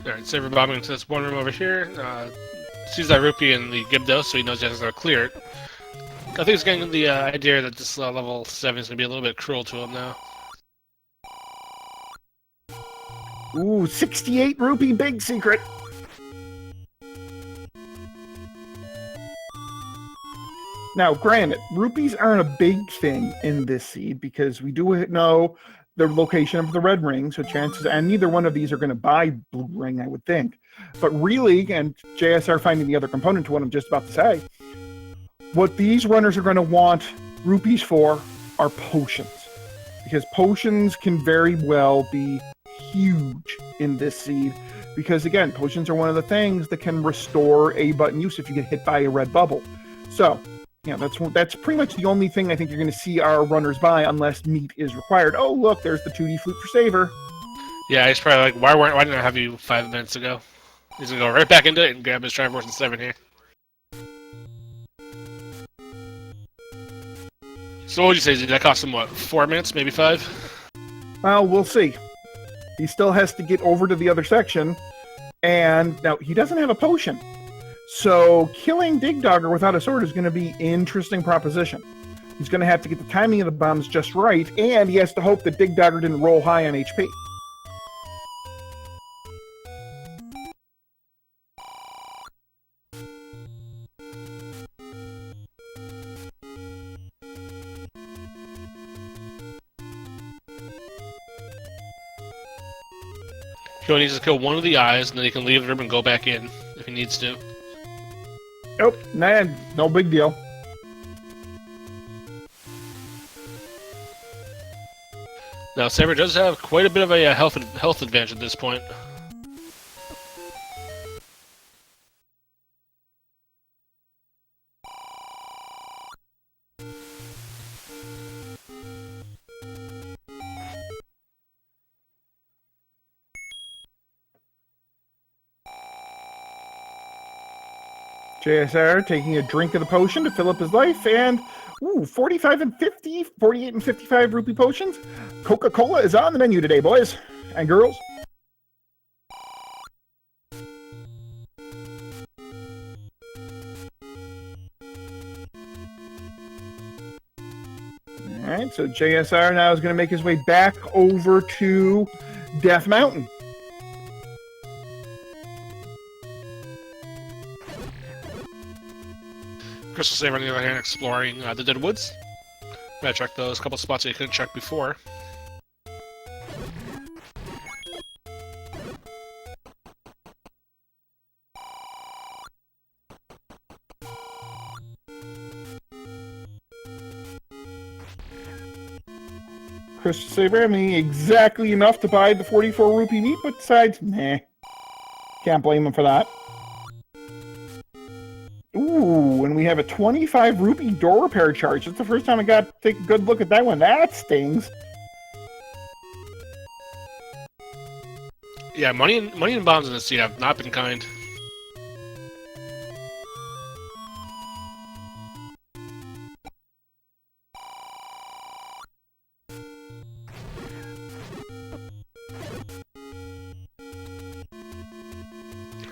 Speaker 2: Alright, Saber bombing into this one room over here. Sees that rupee in the Gibdo, so he knows he has to clear it. I think he's getting the idea that this level 7 is going to be a little bit cruel to him now.
Speaker 1: Ooh, 68 rupee big secret. Now, granted, rupees aren't a big thing in this seed because we do know the location of the red ring, so chances, and neither one of these are going to buy blue ring, I would think. But really, and JSR finding the other component to what I'm just about to say, what these runners are going to want rupees for are potions. Because potions can very well be huge in this seed. Because again, potions are one of the things that can restore A button use if you get hit by a red bubble. So, yeah, that's pretty much the only thing I think you're going to see our runners buy unless meat is required. Oh, look, there's the 2D flute for Saver.
Speaker 2: Yeah, he's probably like, why didn't I have you 5 minutes ago? He's going to go right back into it and grab his Triforce and 7 here. So what would you say? Did that cost him, what, 4 minutes, maybe 5?
Speaker 1: Well, we'll see. He still has to get over to the other section, and now he doesn't have a potion. So killing Dig Dogger without a sword is going to be an interesting proposition. He's going to have to get the timing of the bombs just right, and he has to hope that Dig Dogger didn't roll high on HP.
Speaker 2: He only needs to kill one of the eyes, and then he can leave the room and go back in if he needs to.
Speaker 1: Nope, man, no big deal.
Speaker 2: Now, Saber does have quite a bit of a health advantage at this point.
Speaker 1: JSR taking a drink of the potion to fill up his life, and 48 and 55 rupee potions. Coca-Cola is on the menu today, boys and girls. Alright, so JSR now is going to make his way back over to Death Mountain.
Speaker 2: CrystalSaver, on the other hand, exploring the Dead Woods. Gotta check those couple spots that you couldn't check before.
Speaker 1: CrystalSaver having exactly enough to buy the 44 rupee meat, but besides, nah. Can't blame him for that. Ooh, and we have a 25 rupee door repair charge. That's the first time I got to take a good look at that one. That stings.
Speaker 2: Yeah, money and bombs in this seat have not been kind.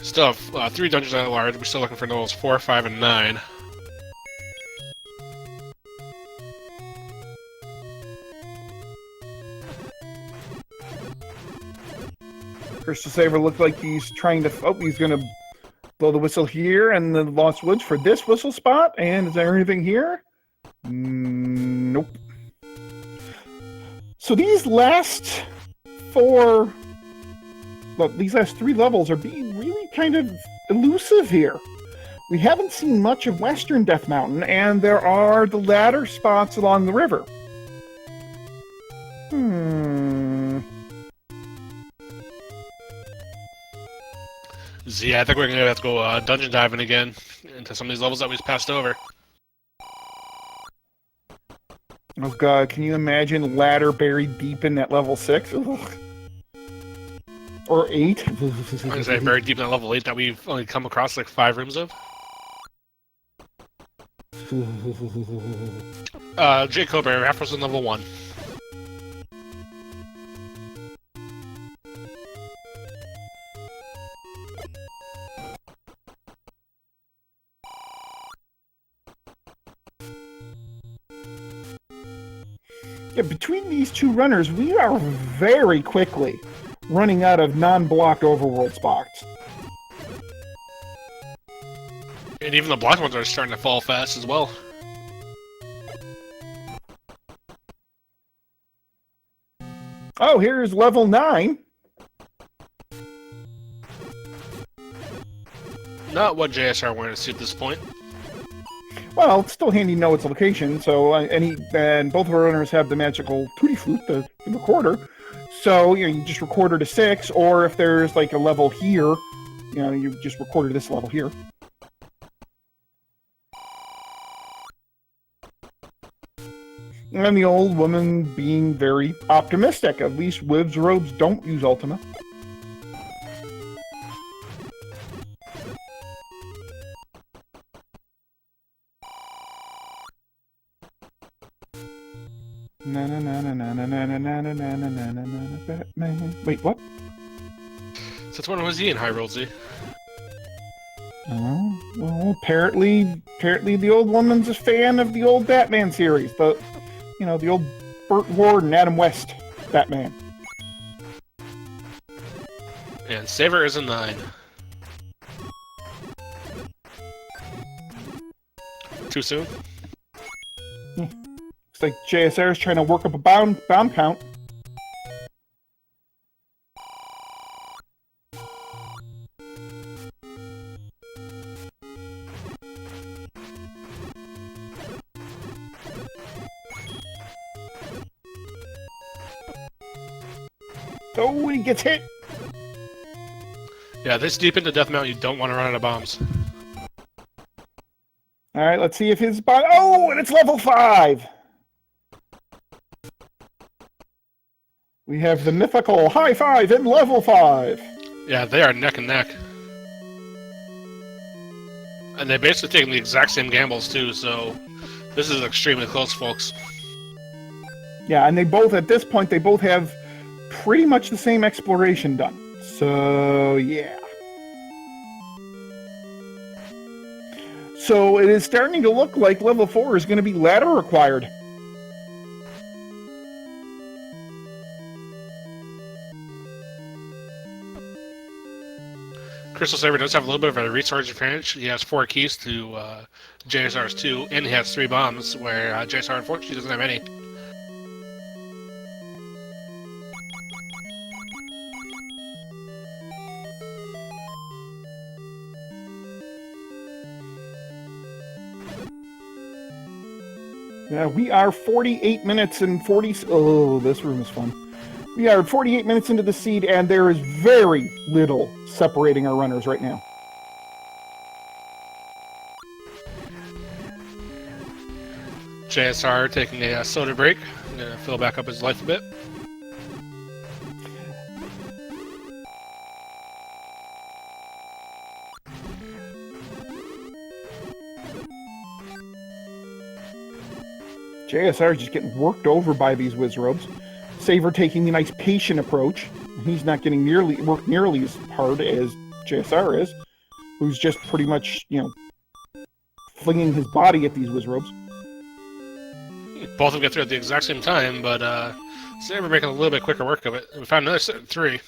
Speaker 2: Still have 3 dungeons at large. We're still looking for levels 4, 5, and 9.
Speaker 1: CrystalSaver looked like he's trying to... Oh, he's going to blow the whistle here and the Lost Woods for this whistle spot. And is there anything here? Nope. So these last 4... Well, these last 3 levels are being really kind of elusive here. We haven't seen much of Western Death Mountain, and there are the ladder spots along the river.
Speaker 2: So yeah, I think we're gonna have to go dungeon diving again into some of these levels that we just passed over.
Speaker 1: Oh god, can you imagine ladder buried deep in that level 6? Ugh. Or 8?
Speaker 2: I'm gonna say very deep in that level 8 that we've only come across like 5 rooms of. J. Cobra, Afro's in level 1.
Speaker 1: Yeah, between these two runners, we are very quickly running out of non-blocked overworld spots.
Speaker 2: And even the blocked ones are starting to fall fast as well.
Speaker 1: Oh, here's level 9.
Speaker 2: Not what JSR wanted to see at this point.
Speaker 1: Well, it's still handy to know its location, so and both of our runners have the magical tutti flute, the recorder. So, you just record her to 6, or if there's like a level here, you just record her to this level here. And the old woman being very optimistic. At least wizards don't use Ultima. Batman. Wait, what?
Speaker 2: Since when was he in Hyrule Z?
Speaker 1: Oh, well, apparently the old woman's a fan of the old Batman series. The old Burt Ward and Adam West Batman.
Speaker 2: And Saver is a 9. Too soon?
Speaker 1: Looks like JSR is trying to work up a bound count. Oh, he gets hit.
Speaker 2: Yeah, this deep into Death Mountain, you don't want to run out of bombs.
Speaker 1: All right, let's see if his bomb. Oh, and it's level 5. We have the mythical high 5 in level 5.
Speaker 2: Yeah, they are neck and neck. And they basically taking the exact same gambles too, so this is extremely close, folks.
Speaker 1: Yeah, and at this point, they both have pretty much the same exploration done. So, yeah. So it is starting to look like level 4 is going to be ladder required.
Speaker 2: CrystalSaver does have a little bit of a resource advantage. He has 4 keys to JSR's 2, and he has 3 bombs, where JSR unfortunately doesn't have any.
Speaker 1: Yeah, we are 48 minutes and 40... Oh, this room is fun. We are 48 minutes into the seed, and there is very little separating our runners right now.
Speaker 2: JSR taking a soda break. I'm going to fill back up his life a bit.
Speaker 1: JSR is just getting worked over by these wizards. Saver taking the nice patient approach. He's not getting worked nearly as hard as JSR is, who's just pretty much, flinging his body at these wizards.
Speaker 2: Both of them get through at the exact same time, but Saver making a little bit quicker work of it. We found another set of 3.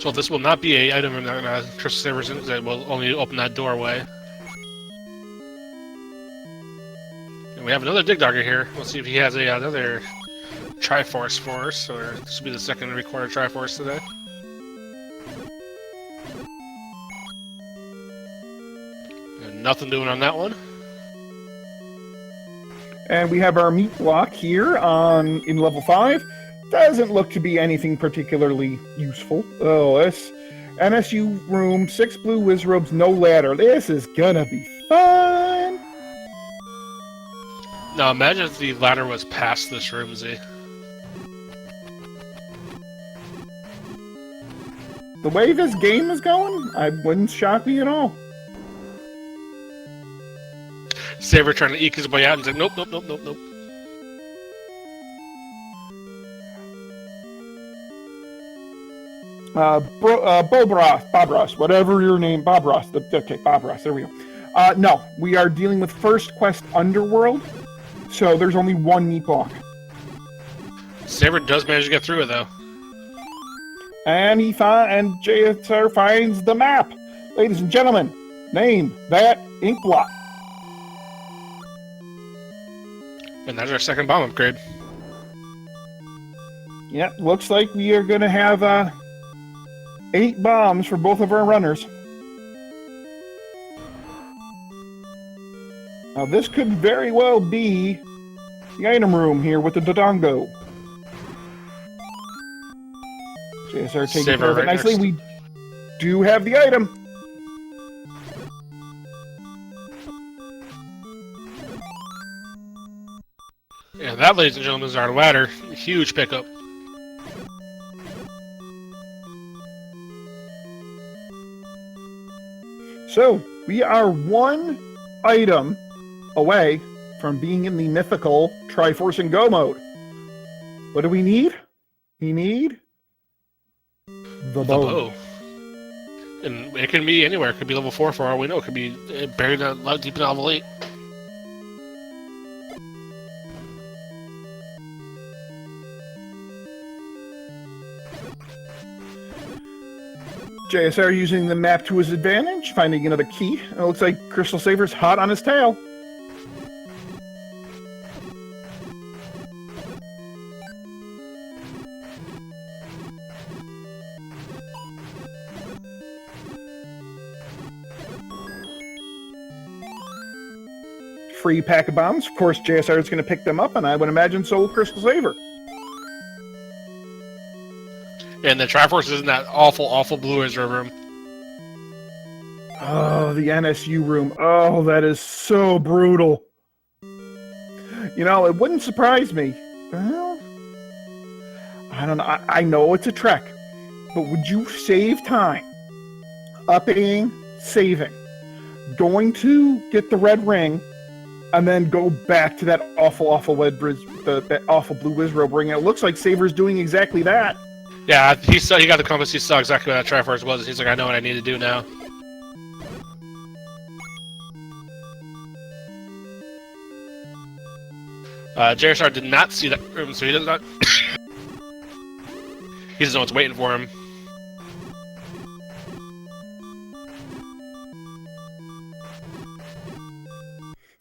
Speaker 2: So this will not be a item in CrystalSaver's in, because it will only open that doorway. And we have another Dig Dogger here. Let's see if he has another Triforce for us, or this will be the second recorded Triforce today. And nothing doing on that one.
Speaker 1: And we have our meat block here in level 5. Doesn't look to be anything particularly useful. Oh, this NSU room, 6 blue wizrobes, no ladder. This is gonna be fun.
Speaker 2: Now imagine if the ladder was past this room, Z.
Speaker 1: The way this game is going, I wouldn't shock me at all.
Speaker 2: Saver trying to eke his way out and say, nope, nope, nope, nope, nope.
Speaker 1: Bobros, whatever your name, Bobros. Okay, Bobros, there we go. No, we are dealing with First Quest Underworld, so there's only one meat block.
Speaker 2: Saver does manage to get through it, though.
Speaker 1: And JSR finds the map. Ladies and gentlemen, name that ink blot.
Speaker 2: And that's our second bomb upgrade.
Speaker 1: Yeah, looks like we are going to have 8 bombs for both of our runners. Now this could very well be the item room here with the Dodongo. JSR taking care of it nicely. We do have the item.
Speaker 2: And that, ladies and gentlemen, is our ladder. Huge pickup.
Speaker 1: So, we are 1 item away from being in the mythical Triforce and Go mode. What do we need? We need the bow.
Speaker 2: And it can be anywhere. It could be level 4 for all we know. It could be buried deep in level 8.
Speaker 1: JSR using the map to his advantage, finding another key. It looks like CrystalSaver's hot on his tail. Free pack of bombs. Of course, JSR is going to pick them up, and I would imagine so will CrystalSaver.
Speaker 2: And the Triforce is in that awful, awful blue reserve room.
Speaker 1: Oh, the NSU room. Oh, that is so brutal. You know, it wouldn't surprise me. Well, I don't know. I know it's a trek, but would you save time upping, saving, going to get the red ring, and then go back to that awful that awful blue wizrobe ring? It looks like Saver's doing exactly that.
Speaker 2: Yeah, he got the compass. He saw exactly what that Triforce was. He's like, I know what I need to do now. JSR did not see that room, so he does not. He doesn't know what's waiting for him.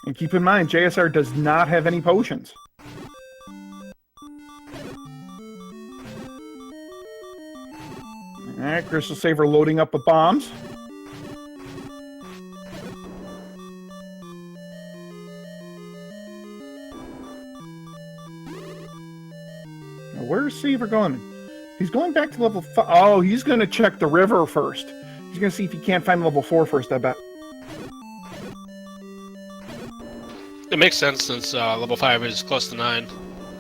Speaker 1: And keep in mind, JSR does not have any potions. Alright, CrystalSaver loading up with bombs. Now, where's Saver going? He's going back to level 5. Oh, he's going to check the river first. He's going to see if he can't find level 4 first, I bet.
Speaker 2: It makes sense since level 5 is close to 9.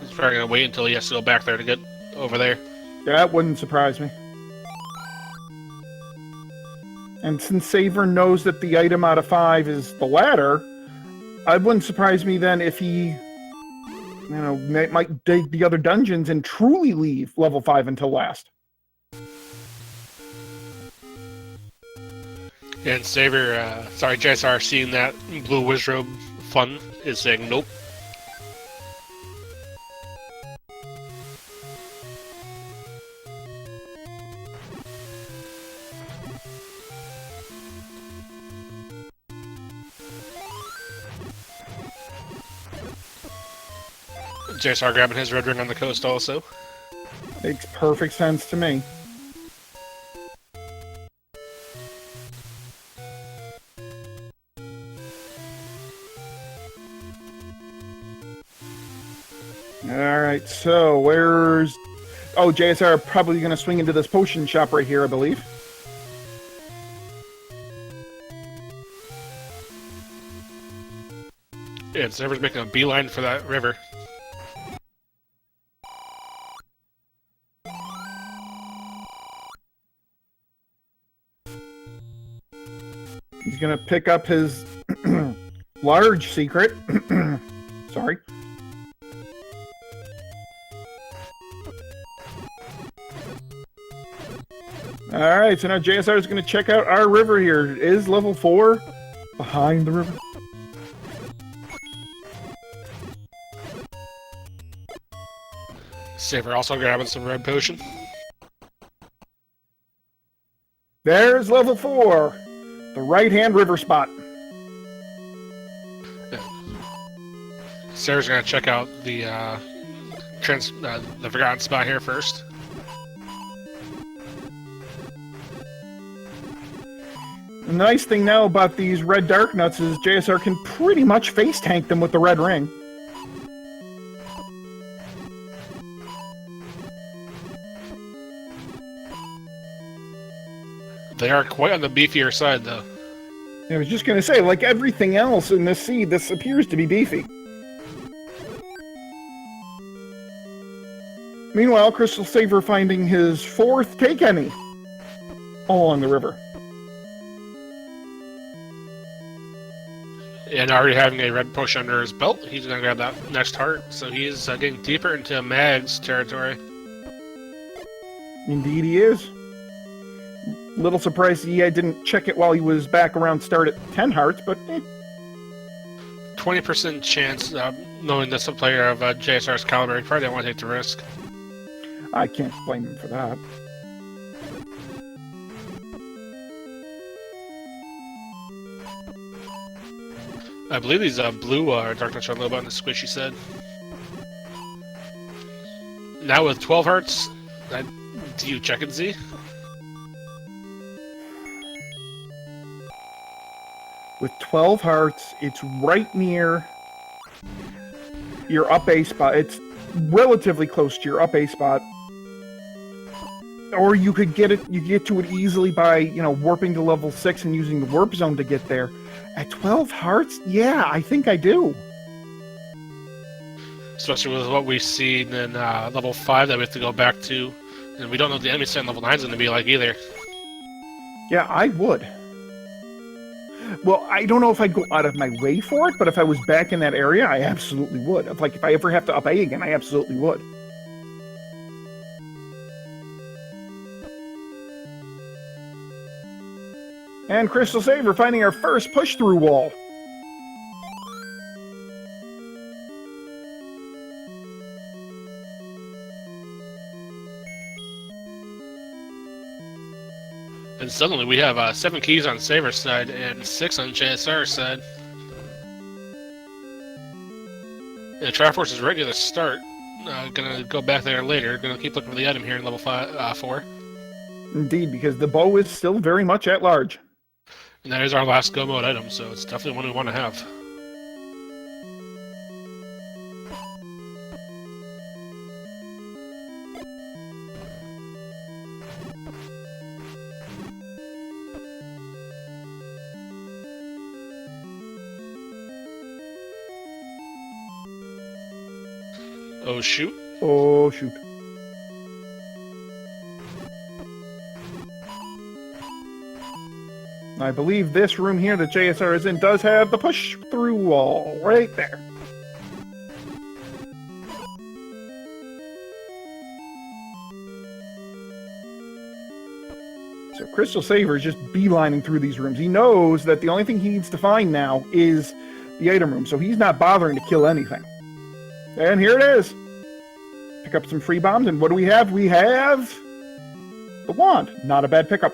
Speaker 2: He's probably going to wait until he has to go back there to get over there.
Speaker 1: Yeah, that wouldn't surprise me. And since Saver knows that the item out of 5 is the ladder, it wouldn't surprise me then if he, might dig the other dungeons and truly leave level 5 until last.
Speaker 2: And Saver, JSR, seeing that blue wizrobe fun, is saying nope. JSR grabbing his red ring on the coast also.
Speaker 1: Makes perfect sense to me. Alright, so where's... Oh, JSR probably going to swing into this potion shop right here, I believe.
Speaker 2: Yeah, Server's making a beeline for that river.
Speaker 1: He's going to pick up his large secret. Sorry. Alright, so now JSR is going to check out our river here. It is level 4 behind the river.
Speaker 2: Saver also grabbing some red potion.
Speaker 1: There's level 4. The right-hand river spot.
Speaker 2: Sarah's gonna check out the forgotten spot here first.
Speaker 1: The nice thing now about these red dark nuts is JSR can pretty much face tank them with the red ring.
Speaker 2: They are quite on the beefier side, though.
Speaker 1: I was just gonna say, like everything else in this seed, this appears to be beefy. Meanwhile, CrystalSaver finding his 4th take any all along the river.
Speaker 2: And already having a red push under his belt, he's gonna grab that next heart. So he's getting deeper into Mag's territory.
Speaker 1: Indeed he is. Little surprised he didn't check it while he was back around start at 10 hearts, but
Speaker 2: 20% chance, knowing this a player of JSR's caliber, he probably didn't want to take the risk.
Speaker 1: I can't blame him for that.
Speaker 2: I believe these blue Dark Knights are a little bit on the squishy side. Now with 12 hearts, do you check and see?
Speaker 1: With 12 hearts, it's right near your up A spot. It's relatively close to your up A spot. Or you could get to it easily by, warping to level 6 and using the warp zone to get there. At 12 hearts? Yeah, I think I do.
Speaker 2: Especially with what we've seen in level 5 that we have to go back to. And we don't know what the enemy set in level 9 is going to be like either.
Speaker 1: Yeah, I would. Well, I don't know if I'd go out of my way for it, but if I was back in that area, I absolutely would. If I ever have to up A again, I absolutely would. And CrystalSaver finding our first push-through wall.
Speaker 2: And suddenly we have 7 keys on Saver's side and 6 on JSR's side. And the Triforce is ready to start. Gonna go back there later. Gonna keep looking for the item here in level 4.
Speaker 1: Indeed, because the bow is still very much at large.
Speaker 2: And that is our last go mode item, so it's definitely one we want to have. Oh shoot.
Speaker 1: Oh shoot. I believe this room here that JSR is in does have the push-through wall right there. So CrystalSaver is just beelining through these rooms. He knows that the only thing he needs to find now is the item room, so he's not bothering to kill anything. And here it is. Pick up some free bombs, and what do we have? We have the wand. Not a bad pickup.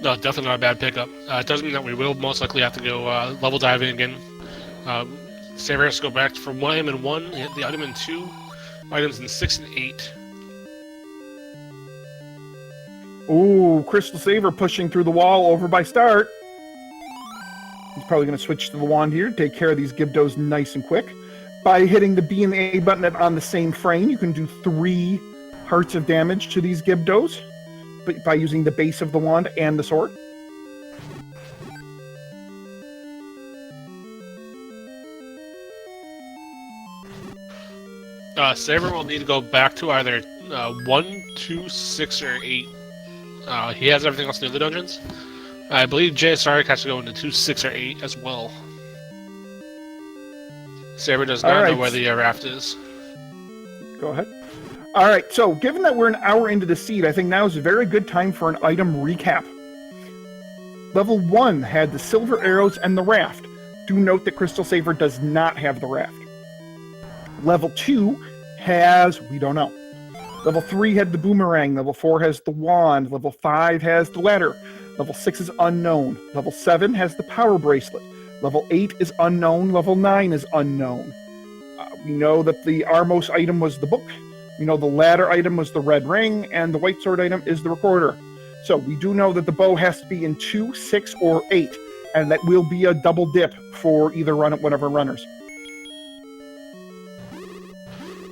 Speaker 2: No, definitely not a bad pickup. It does mean that we will most likely have to go level diving again. Saber has to go back from 1 item in 1, hit the item in 2, items in 6 and 8.
Speaker 1: Ooh, CrystalSaver pushing through the wall over by start. He's probably going to switch to the wand here, take care of these Gibdos nice and quick. By hitting the B and the A button on the same frame, you can do 3 hearts of damage to these Gibdos by using the base of the wand and the sword.
Speaker 2: Saber will need to go back to either 1, 2, 6, or 8. He has everything else in the other dungeons. I believe JSR has to go into 2, 6, or 8 as well. Saber does not know where the raft is.
Speaker 1: Go ahead. All right, so given that we're an hour into the seed, I think now is a very good time for an item recap. Level 1 had the silver arrows and the raft. Do note that CrystalSaver does not have the raft. Level 2 has, we don't know. Level 3 had the boomerang. Level 4 has the wand. Level 5 has the ladder. Level 6 is unknown. Level 7 has the power bracelet. Level 8 is unknown. Level 9 is unknown. We know that the Armos item was the book. We know the ladder item was the red ring, and the white sword item is the recorder. So we do know that the bow has to be in 2, 6, or 8, and that will be a double dip for either whatever runners.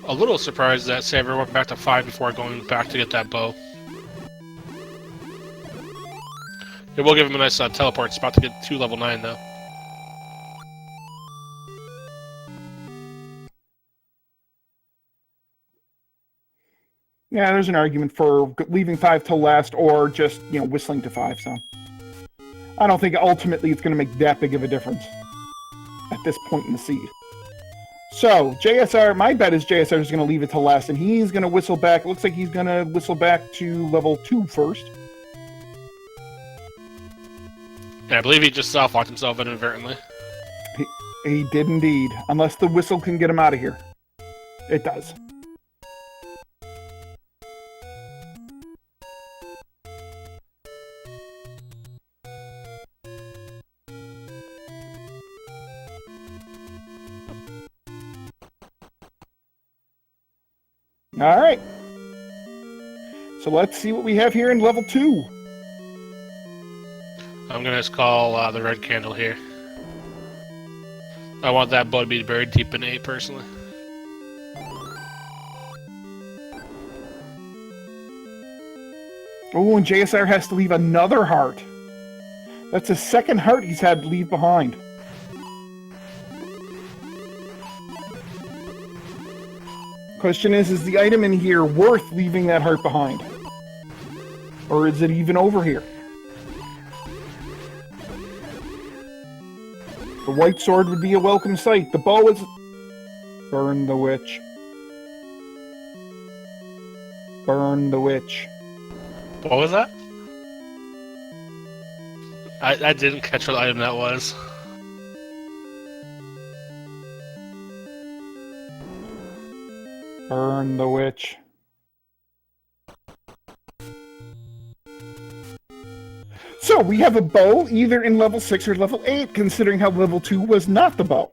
Speaker 2: A little surprised that Saber went back to 5 before going back to get that bow. It will give him a nice teleport spot to get to level 9, though.
Speaker 1: Yeah, there's an argument for leaving 5 till last or just, whistling to 5, so. I don't think ultimately it's going to make that big of a difference at this point in the seed. So, JSR, my bet is JSR is going to leave it till last, and he's going to whistle back. It looks like he's going to whistle back to level 2 first.
Speaker 2: Yeah, I believe he just self-locked himself inadvertently.
Speaker 1: He did indeed, unless the whistle can get him out of here. It does. All right. So let's see what we have here in level 2.
Speaker 2: I'm going to just call the red candle here. I want that bow to be buried deep in 8, personally.
Speaker 1: Oh, and JSR has to leave another heart. That's the second heart he's had to leave behind. Question is the item in here worth leaving that heart behind? Or is it even over here? The white sword would be a welcome sight. The bow is... Burn the witch. Burn the witch.
Speaker 2: What was that? I didn't catch what item that was.
Speaker 1: Burn the witch. So we have a bow either in level 6 or level 8, considering how level 2 was not the bow.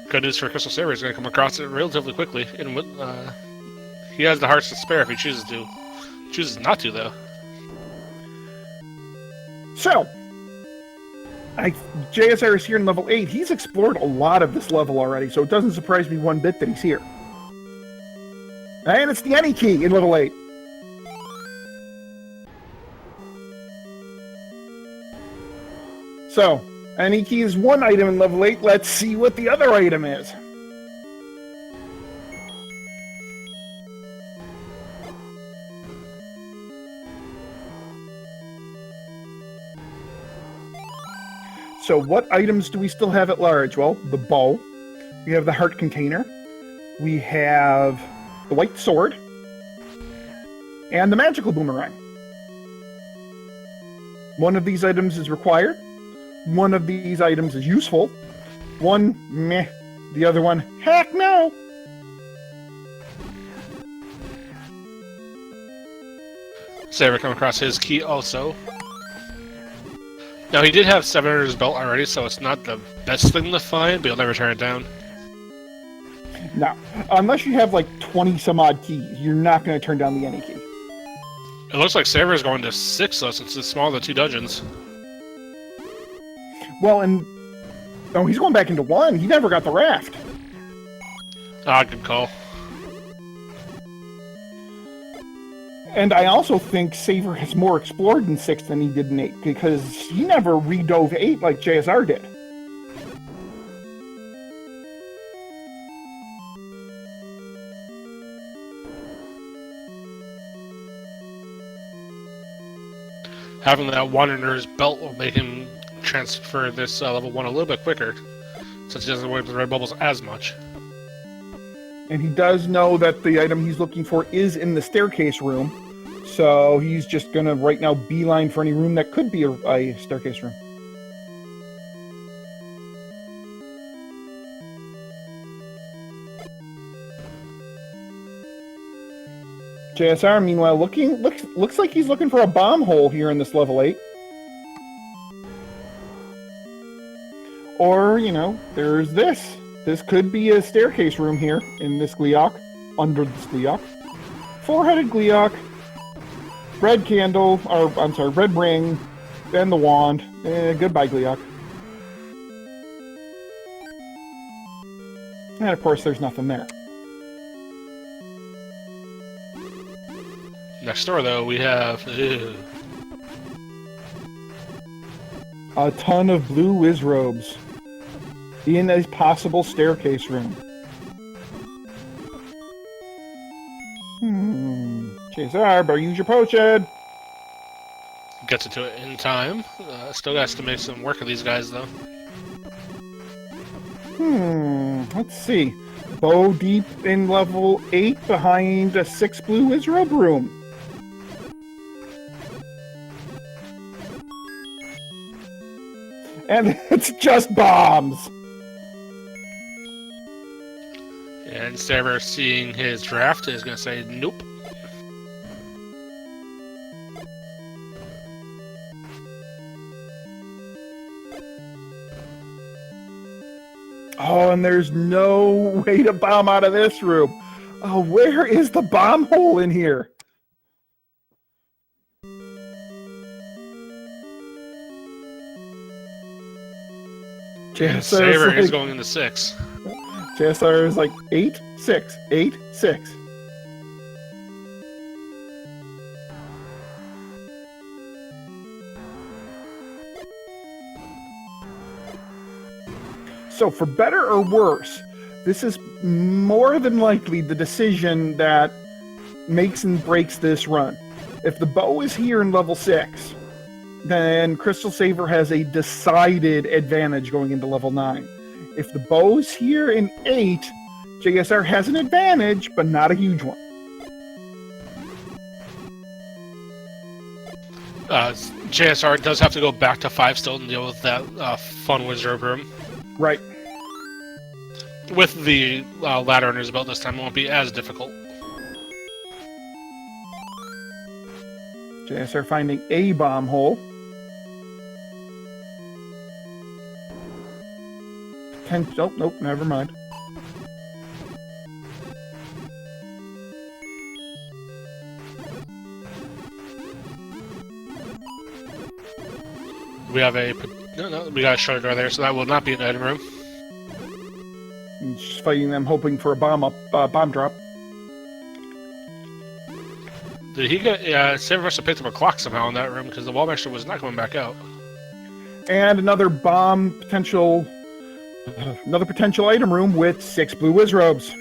Speaker 2: Good news for CrystalSaver, he's going to come across it relatively quickly. And he has the hearts to spare if he chooses to. Chooses not to, though.
Speaker 1: So, JSR is here in level 8. He's explored a lot of this level already, so it doesn't surprise me one bit that he's here. And it's the any key in level 8. So, any key is one item in level 8. Let's see what the other item is. So what items do we still have at large? Well, the bow. We have the heart container. We have the white sword. And the magical boomerang. One of these items is required. One of these items is useful. One, meh. The other one, heck no!
Speaker 2: Saber come across his key also. Now, he did have 7 under his belt already, so it's not the best thing to find, but you'll never turn it down.
Speaker 1: No. Unless you have like 20 some odd keys, you're not going to turn down the any key.
Speaker 2: It looks like Saver is going to 6, though, since it's smaller than 2 dungeons.
Speaker 1: Well, and... Oh, he's going back into 1. He never got the raft.
Speaker 2: Ah, good call.
Speaker 1: And I also think Saver has more explored in 6 than he did in 8, because he never redove 8 like JSR did.
Speaker 2: Having that 1 under his belt will make him transfer this level 1 a little bit quicker, since he doesn't worry about the red bubbles as much.
Speaker 1: And he does know that the item he's looking for is in the staircase room, so he's just going to right now beeline for any room that could be a staircase room. JSR, meanwhile, looks like he's looking for a bomb hole here in this level 8. Or, you know, there's this. This could be a staircase room here in this Gleeok, under this Gleeok. 4-headed Gleeok, red candle, or I'm sorry, red ring, then the wand. Goodbye, Gleeok. And of course, there's nothing there.
Speaker 2: Next door, though, we have...
Speaker 1: A ton of blue whiz robes in a possible staircase room. JSR, better use your potion.
Speaker 2: Gets into it in time. Still has to make some work of these guys, though.
Speaker 1: Let's see. Bow deep in level 8 behind a 6 blue whiz robe room. And it's just bombs.
Speaker 2: And Saver, seeing his draft, is going to say, nope.
Speaker 1: Oh, and there's no way to bomb out of this room. Oh, where is the bomb hole in here?
Speaker 2: Saver is going into 6.
Speaker 1: JSR is like 8, 6, 8, 6. So for better or worse, this is more than likely the decision that makes and breaks this run. If the bow is here in level 6, then CrystalSaver has a decided advantage going into level 9. If the bow's here in 8, JSR has an advantage, but not a huge one.
Speaker 2: JSR does have to go back to 5 still and deal with that fun wizard room.
Speaker 1: Right.
Speaker 2: With the ladder under his belt this time, it won't be as difficult.
Speaker 1: JSR finding a bomb hole. Oh, nope, never mind.
Speaker 2: We have a... No, we got a shutter door there, so that will not be an item room.
Speaker 1: Just fighting them, hoping for a bomb drop.
Speaker 2: Did he get... Saver must have picked up a clock somehow in that room, because the wallmaster was not coming back out.
Speaker 1: And another potential item room with 6 blue whiz robes.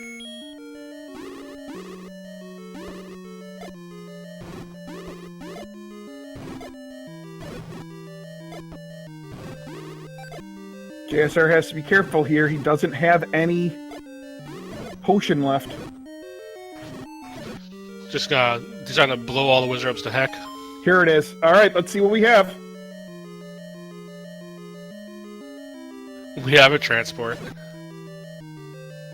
Speaker 1: JSR has to be careful here. He doesn't have any potion left.
Speaker 2: Just deciding to blow all the wizards to heck.
Speaker 1: Here it is. All right, let's see what we have.
Speaker 2: We have a transport.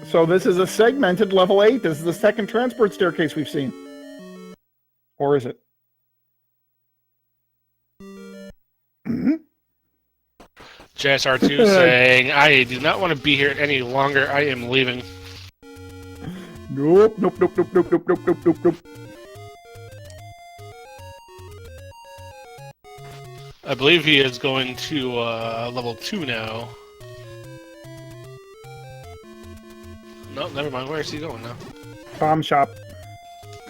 Speaker 1: So this is a segmented level 8. This is the second transport staircase we've seen. Or is it?
Speaker 2: JSR2 saying, I do not want to be here any longer. I am leaving.
Speaker 1: Nope, nope, nope, nope, nope, nope, nope, nope, nope, nope.
Speaker 2: I believe he is going to level 2 now. No, never mind. Where is he going now?
Speaker 1: Bomb shop.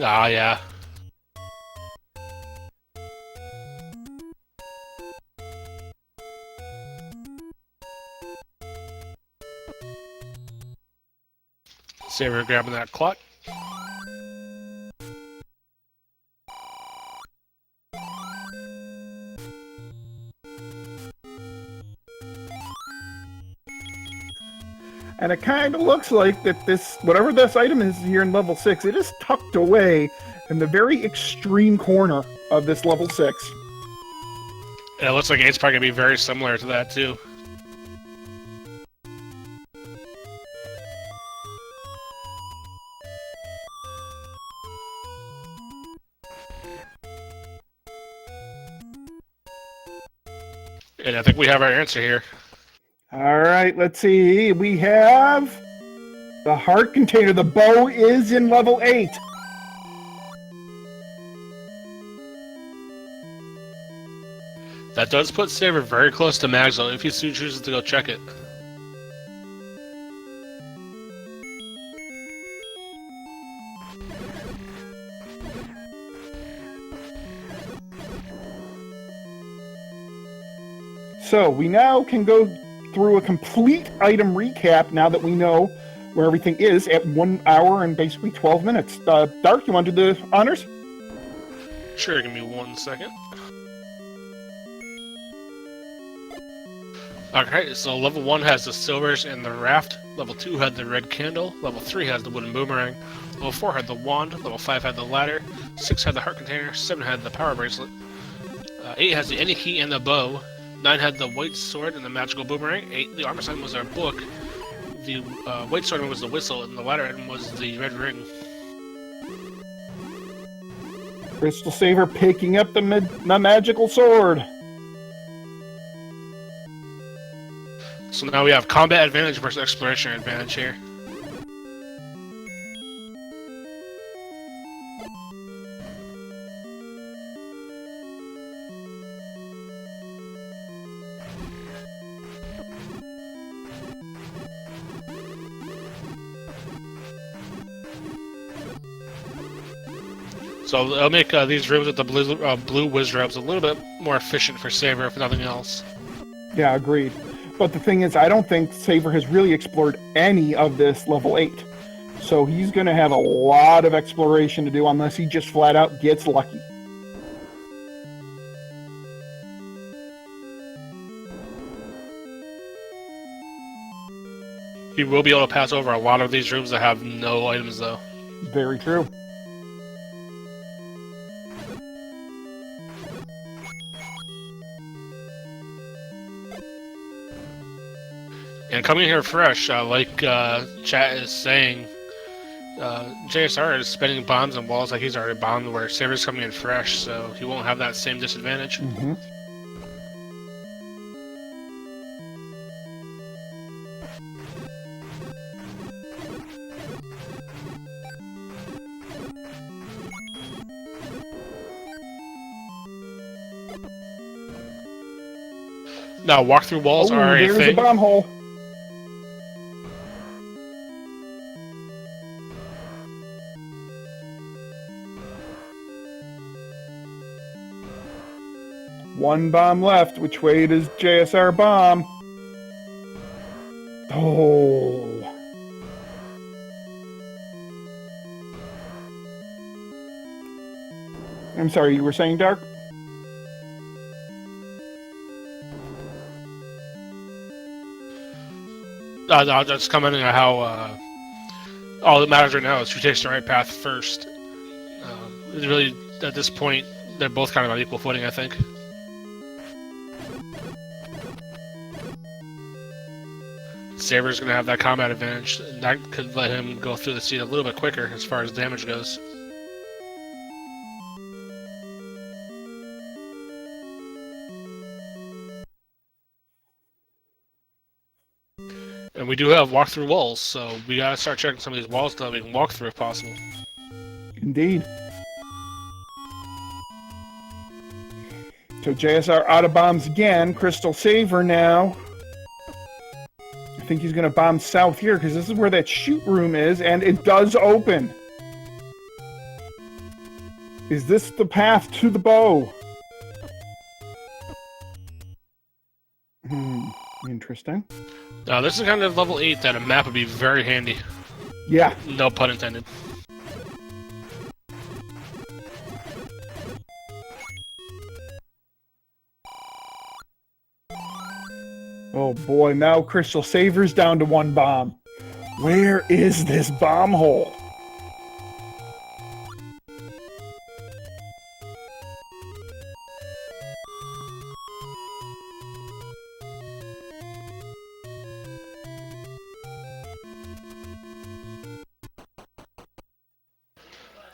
Speaker 2: Ah, yeah. Saver grabbing that clock.
Speaker 1: And it kind of looks like that this, whatever this item is here in level 6, it is tucked away in the very extreme corner of this level 6.
Speaker 2: And it looks like it's probably going to be very similar to that, too. And I think we have our answer here.
Speaker 1: All right, let's see. We have the heart container. The bow is in level 8.
Speaker 2: That does put Saver very close to Magzo if he chooses to go check it.
Speaker 1: So we now can go through a complete item recap now that we know where everything is at 1 hour and basically 12 minutes. Dark, you want to do the honors?
Speaker 2: Sure, give me 1 second. Okay, so level 1 has the silvers and the raft. Level 2 had the red candle. Level 3 has the wooden boomerang. Level 4 had the wand. Level 5 had the ladder. 6 had the heart container. 7 had the power bracelet. 8 has the any key and the bow. 9 had the white sword and the magical boomerang. 8, the armor sign was our book. The white sword was the whistle, and the ladder item was the red ring.
Speaker 1: CrystalSaver picking up the magical sword.
Speaker 2: So now we have combat advantage versus exploration advantage here. So it'll make these rooms with the blue wizards a little bit more efficient for Saver, if nothing else.
Speaker 1: Yeah, agreed. But the thing is, I don't think Saver has really explored any of this level 8. So he's going to have a lot of exploration to do unless he just flat out gets lucky.
Speaker 2: He will be able to pass over a lot of these rooms that have no items, though.
Speaker 1: Very true.
Speaker 2: And coming here fresh, like chat is saying, JSR is spending bombs and walls like he's already bombed, where Saver's coming in fresh, so he won't have that same disadvantage.
Speaker 1: Mm-hmm.
Speaker 2: Now, walk-through walls are a
Speaker 1: there's
Speaker 2: thing.
Speaker 1: a bomb hole. One bomb left. Which way does JSR bomb? Oh. I'm sorry, you were saying, Dark?
Speaker 2: I'll just commenting on how all that matters right now is who takes the right path first. It's really, at this point, they're both kind of on equal footing, I think. Saber's going to have that combat advantage, and that could let him go through the seed a little bit quicker as far as damage goes. And we do have walkthrough walls, so we gotta start checking some of these walls so that we can walk through if possible.
Speaker 1: Indeed. So JSR out of bombs again. CrystalSaver now. I think he's going to bomb south here because this is where that shoot room is, and it does open. Is this the path to the bow? Interesting.
Speaker 2: Now, this is kind of level 8 that a map would be very handy.
Speaker 1: Yeah.
Speaker 2: No pun intended.
Speaker 1: Oh boy, now CrystalSaver's down to 1 bomb. Where is this bomb hole?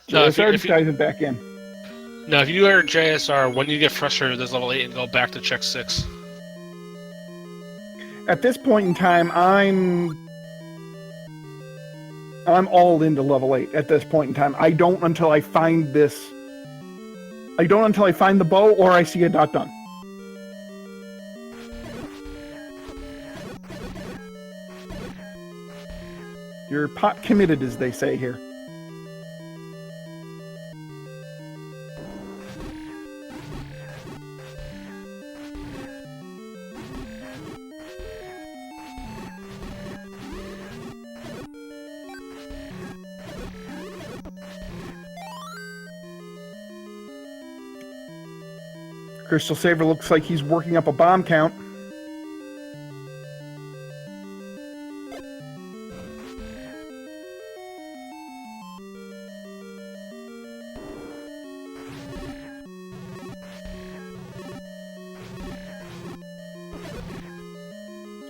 Speaker 2: No,
Speaker 1: JSR diving back in.
Speaker 2: Now, if you are JSR, when you get frustrated with this level 8 and go back to check 6.
Speaker 1: At this point in time, I'm all into level 8 at this point in time. I don't until I find this. I don't until I find the bow or I see it not done. You're pot committed, as they say here. CrystalSaver looks like he's working up a bomb count.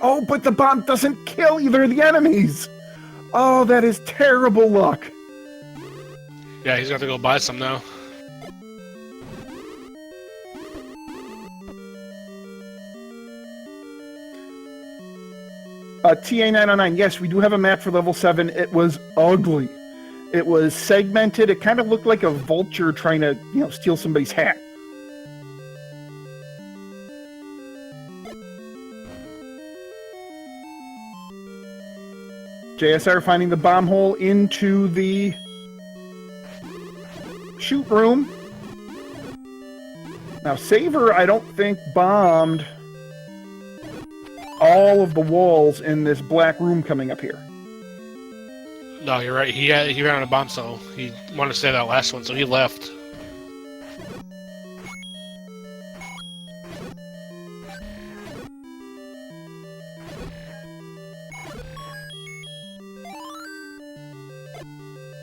Speaker 1: Oh, but the bomb doesn't kill either of the enemies! Oh, that is terrible luck.
Speaker 2: Yeah, he's got to go buy some now.
Speaker 1: TA909, yes, we do have a map for level 7. It was ugly. It was segmented. It kind of looked like a vulture trying to, steal somebody's hat. JSR finding the bomb hole into the shoot room. Now, Saver, I don't think bombed all of the walls in this black room coming up here.
Speaker 2: No, you're right. He ran out of bombs, so he wanted to save that last one, so he left.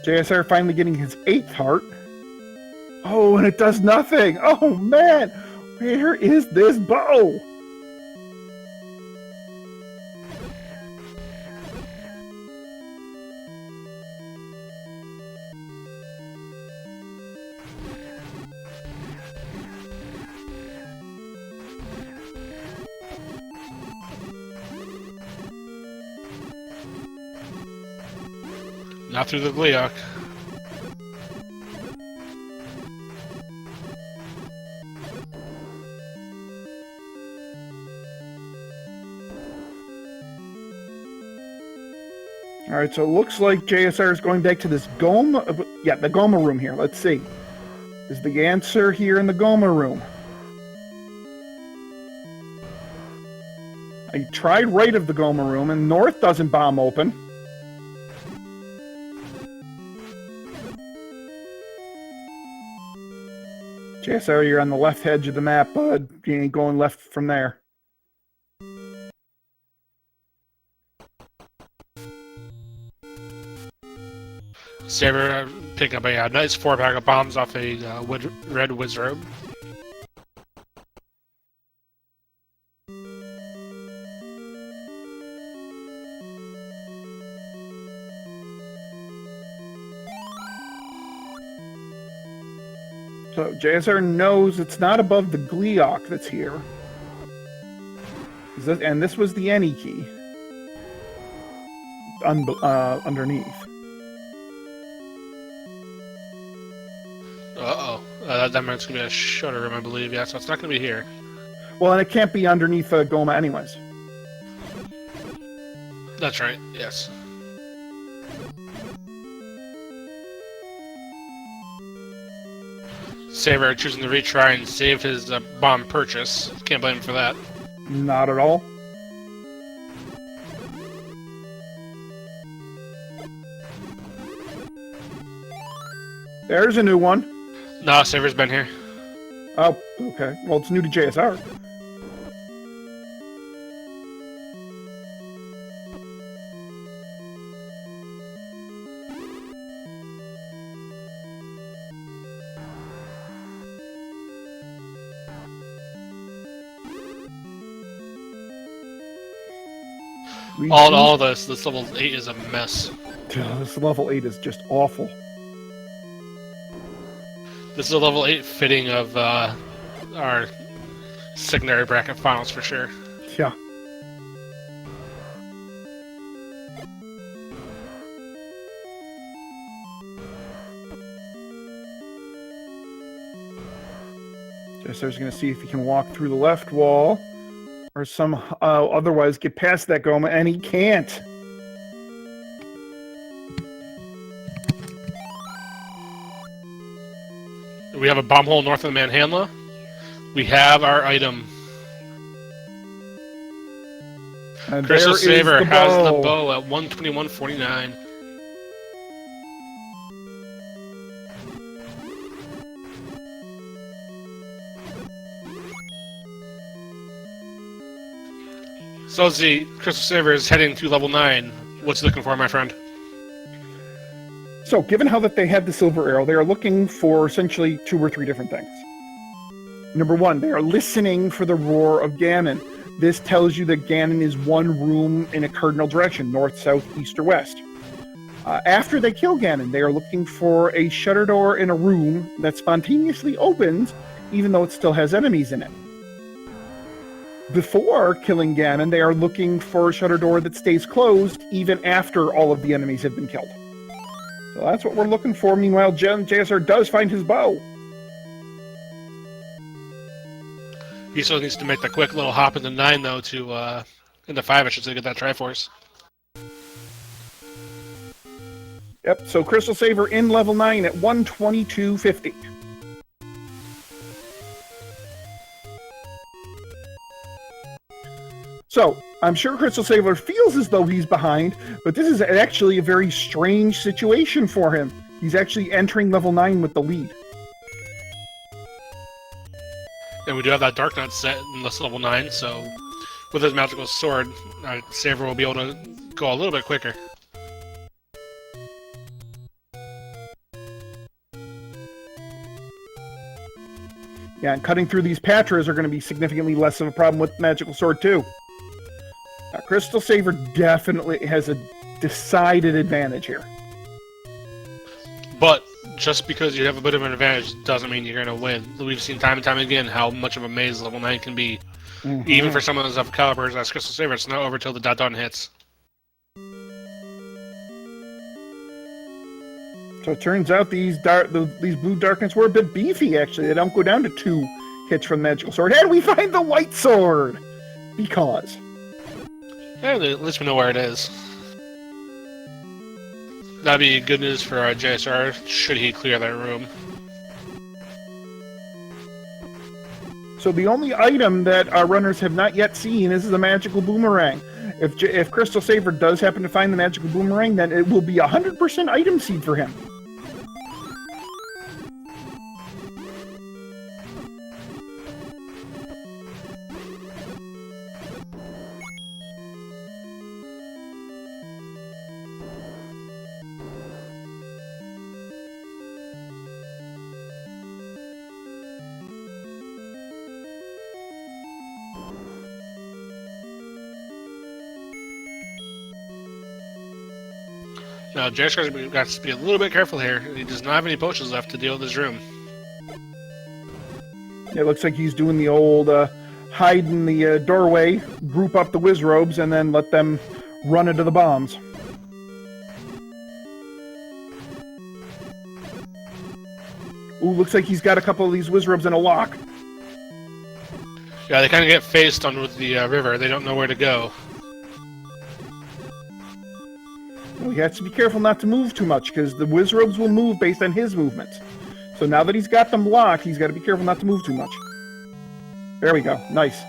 Speaker 1: JSR finally getting his 8th heart. Oh, and it does nothing. Oh, man. Where is this bow?
Speaker 2: Not through the Gliok.
Speaker 1: All right, so it looks like JSR is going back to this Goma. Yeah, the Goma room here. Let's see. Is the answer here in the Goma room? I tried right of the Goma room, and north doesn't bomb open. JSR, you're on the left edge of the map, bud. You ain't going left from there.
Speaker 2: Saber picking up a nice 4-pack of bombs off a red wizard.
Speaker 1: So JSR knows it's not above the Gliok that's here. And this was the any key. underneath.
Speaker 2: That means it's going to be a shutter room, I believe. Yeah, so it's not going to be here.
Speaker 1: Well, and it can't be underneath Goma anyways.
Speaker 2: That's right, yes. Saver choosing to retry and save his bomb purchase. Can't blame him for that.
Speaker 1: Not at all. There's a new one.
Speaker 2: No, Saver's been here.
Speaker 1: Oh, okay. Well, it's new to JSR.
Speaker 2: All this level 8 is a mess.
Speaker 1: This level 8 is just awful.
Speaker 2: This is a level 8 fitting of our secondary bracket finals for sure.
Speaker 1: Yeah. JSR's going to see if he can walk through the left wall or otherwise get past that Goma, and he can't.
Speaker 2: We have a bomb hole north of the Manhandla. We have our item.
Speaker 1: And
Speaker 2: CrystalSaver has the bow at 121.49. So the CrystalSaver is heading to level 9. What's he looking for, my friend?
Speaker 1: So, given how that they have the silver arrow, they are looking for essentially 2 or 3 different things. Number 1, they are listening for the roar of Ganon. This tells you that Ganon is one room in a cardinal direction, north, south, east, or west. After they kill Ganon, they are looking for a shutter door in a room that spontaneously opens, even though it still has enemies in it. Before killing Ganon, they are looking for a shutter door that stays closed even after all of the enemies have been killed. So that's what we're looking for. Meanwhile, JSR does find his bow.
Speaker 2: He still needs to make the quick little hop into 9, though, into 5, I should say, get that Triforce.
Speaker 1: Yep, so CrystalSaver in level 9 at 122.50. So, I'm sure CrystalSaver feels as though he's behind, but this is actually a very strange situation for him. He's actually entering level 9 with the lead.
Speaker 2: And we do have that Dark Knight set in this level 9, so with his magical sword, Saver will be able to go a little bit quicker.
Speaker 1: Yeah, and cutting through these Patras are going to be significantly less of a problem with magical sword too. CrystalSaver definitely has a decided advantage here.
Speaker 2: But just because you have a bit of an advantage doesn't mean you're going to win. We've seen time and time again how much of a maze level 9 can be. Mm-hmm. Even for someone of calibers as CrystalSaver, it's not over till the dot hits.
Speaker 1: So it turns out these blue darkness were a bit beefy, actually. They don't go down to 2 hits from the magical sword. And we find the white sword! Because...
Speaker 2: yeah, at least we know where it is. That'd be good news for JSR, should he clear that room.
Speaker 1: So the only item that our runners have not yet seen is the magical boomerang. If CrystalSaver does happen to find the magical boomerang, then it will be 100% item seed for him.
Speaker 2: Now, JSR's got to be a little bit careful here. He does not have any potions left to deal with this room.
Speaker 1: It looks like he's doing the old hide in the doorway, group up the Wizrobes, and then let them run into the bombs. Ooh, looks like he's got a couple of these Wizrobes in a lock.
Speaker 2: Yeah, they kind of get faced on with the river. They don't know where to go.
Speaker 1: Well, he has to be careful not to move too much, because the Wizrobes will move based on his movements. So now that he's got them locked, he's got to be careful not to move too much. There we go. Nice.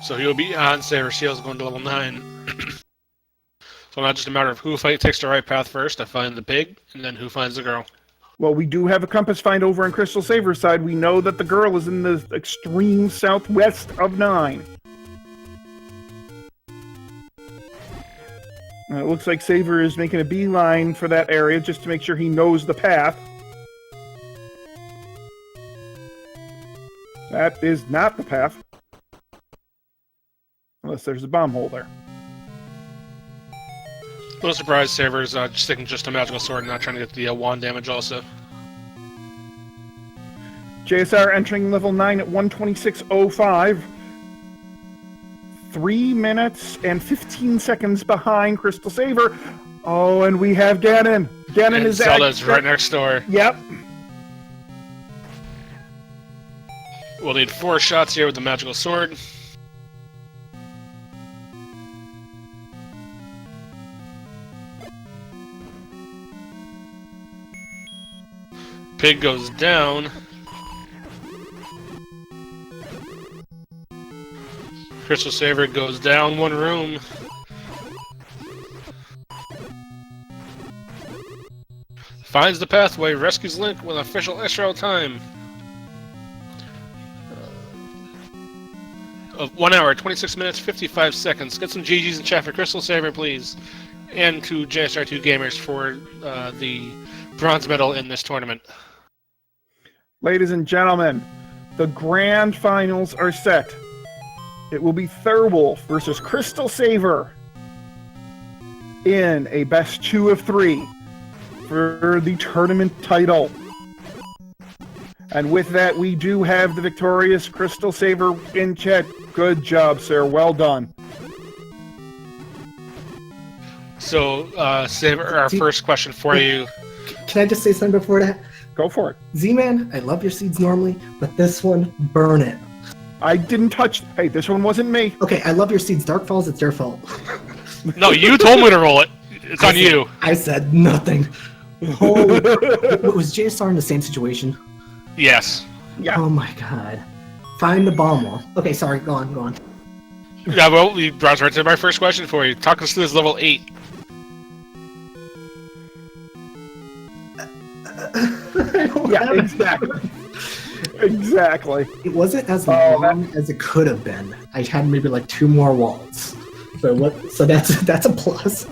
Speaker 2: So he'll be on Saver Seals going to level 9. So not just a matter of who takes the right path first to find the pig, and then who finds the girl.
Speaker 1: Well, we do have a compass find over on CrystalSaver's side. We know that the girl is in the extreme southwest of 9. It looks like Saver is making a beeline for that area just to make sure he knows the path. That is not the path. Unless there's a bomb hole there.
Speaker 2: A little surprised Saver's sticking just a magical sword and not trying to get the wand damage also.
Speaker 1: JSR entering level 9 at 126.05. 3 minutes and 15 seconds behind CrystalSaver. Oh, and we have Ganon. Ganon is
Speaker 2: Zelda's right next door.
Speaker 1: Yep.
Speaker 2: We'll need 4 shots here with the magical sword. Pig goes down. CrystalSaver goes down 1 room. Finds the pathway, rescues Link with official Israel time. Of 1 hour, 26 minutes, 55 seconds. Get some GGs in chat for CrystalSaver, please. And to JSR2gamers for the bronze medal in this tournament.
Speaker 1: Ladies and gentlemen, the grand finals are set. It will be Thurwolf versus CrystalSaver in a best 2 of 3 for the tournament title. And with that, we do have the victorious CrystalSaver in chat. Good job, sir. Well done.
Speaker 2: So, Saver, our first question for you.
Speaker 3: Can I just say something before that?
Speaker 1: Go for it.
Speaker 3: Z-Man, I love your seeds normally, but this one, burn it.
Speaker 1: I didn't touch... Hey, this one wasn't me.
Speaker 3: Okay, I love your seeds. Dark Falls, it's your fault.
Speaker 2: No, you told me to roll it. It's on you.
Speaker 3: I said nothing. Holy... Was JSR in the same situation?
Speaker 2: Yes.
Speaker 1: Yeah.
Speaker 3: Oh my god. Find the bomb wall. Okay, sorry, go on.
Speaker 2: Yeah, well, we brought right to my first question for you. Talk us through this level 8.
Speaker 1: Yeah, exactly. Exactly.
Speaker 3: It wasn't as long as it could have been. I had maybe like 2 more walls. So that's a plus.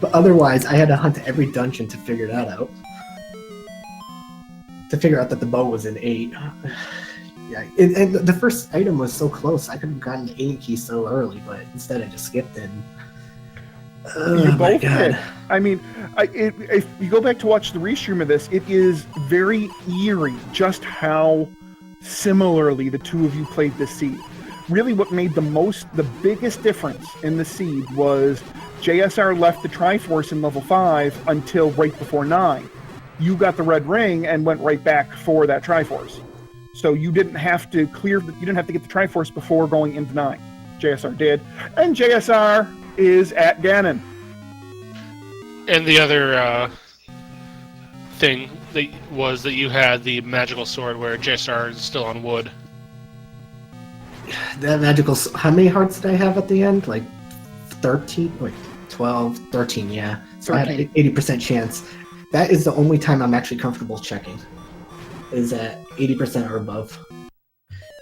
Speaker 3: But otherwise, I had to hunt every dungeon to figure that out. To figure out that the bow was in 8. Yeah, and the first item was so close. I could have gotten the 8 key so early, but instead I just skipped it.
Speaker 1: You both did. I mean, if you go back to watch the restream of this, it is very eerie just how similarly the two of you played this seed. Really what made the biggest difference in the seed was JSR left the Triforce in level 5 until right before 9. You got the red ring and went right back for that Triforce. So you didn't have to get the Triforce before going into 9. JSR did. And JSR is at Ganon.
Speaker 2: And the other thing was that you had the magical sword where JSR is still on wood.
Speaker 3: That magical... How many hearts did I have at the end? Like 13? Wait, 12, 13, yeah. So 13. I had an 80% chance. That is the only time I'm actually comfortable checking. Is at 80% or above.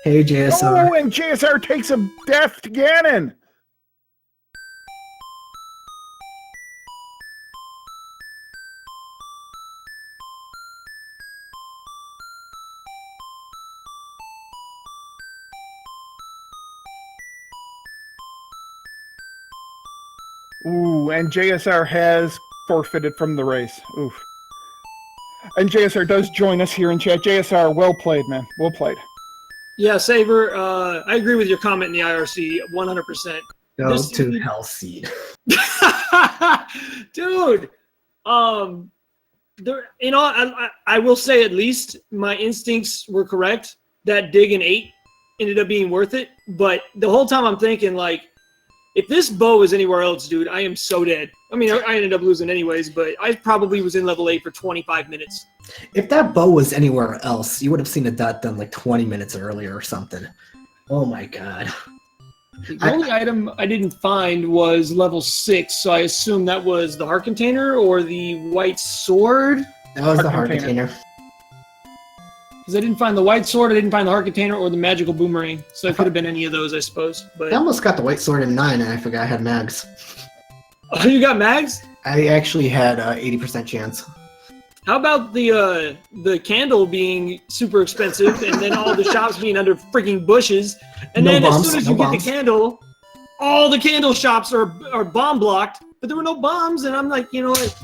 Speaker 3: Hey, JSR.
Speaker 1: Oh, and JSR takes a death to Ganon! Ooh, and JSR has forfeited from the race. Oof. And JSR does join us here in chat. JSR, well played, man. Well played.
Speaker 4: Yeah, Saver, I agree with your comment in the IRC 100%.
Speaker 3: Go to hell seed.
Speaker 4: Dude, I will say at least my instincts were correct. That dig in 8 ended up being worth it. But the whole time I'm thinking, like, if this bow is anywhere else, dude, I am so dead. I mean, I ended up losing anyways, but I probably was in level 8 for 25 minutes.
Speaker 3: If that bow was anywhere else, you would have seen it done like 20 minutes earlier or something. Oh my god.
Speaker 4: The only item I didn't find was level 6, so I assume that was the heart container or the white sword.
Speaker 3: That was the heart container.
Speaker 4: Because I didn't find the white sword, I didn't find the heart container or the magical boomerang. So it could have been any of those, I suppose. But
Speaker 3: I almost got the white sword in 9, and I forgot I had mags.
Speaker 4: Oh, you got mags?
Speaker 3: I actually had 80% chance.
Speaker 4: How about the candle being super expensive, and then all the shops being under freaking bushes, and then as soon as you get the candle, all the candle shops are bomb blocked, but there were no bombs, and I'm like, you know what?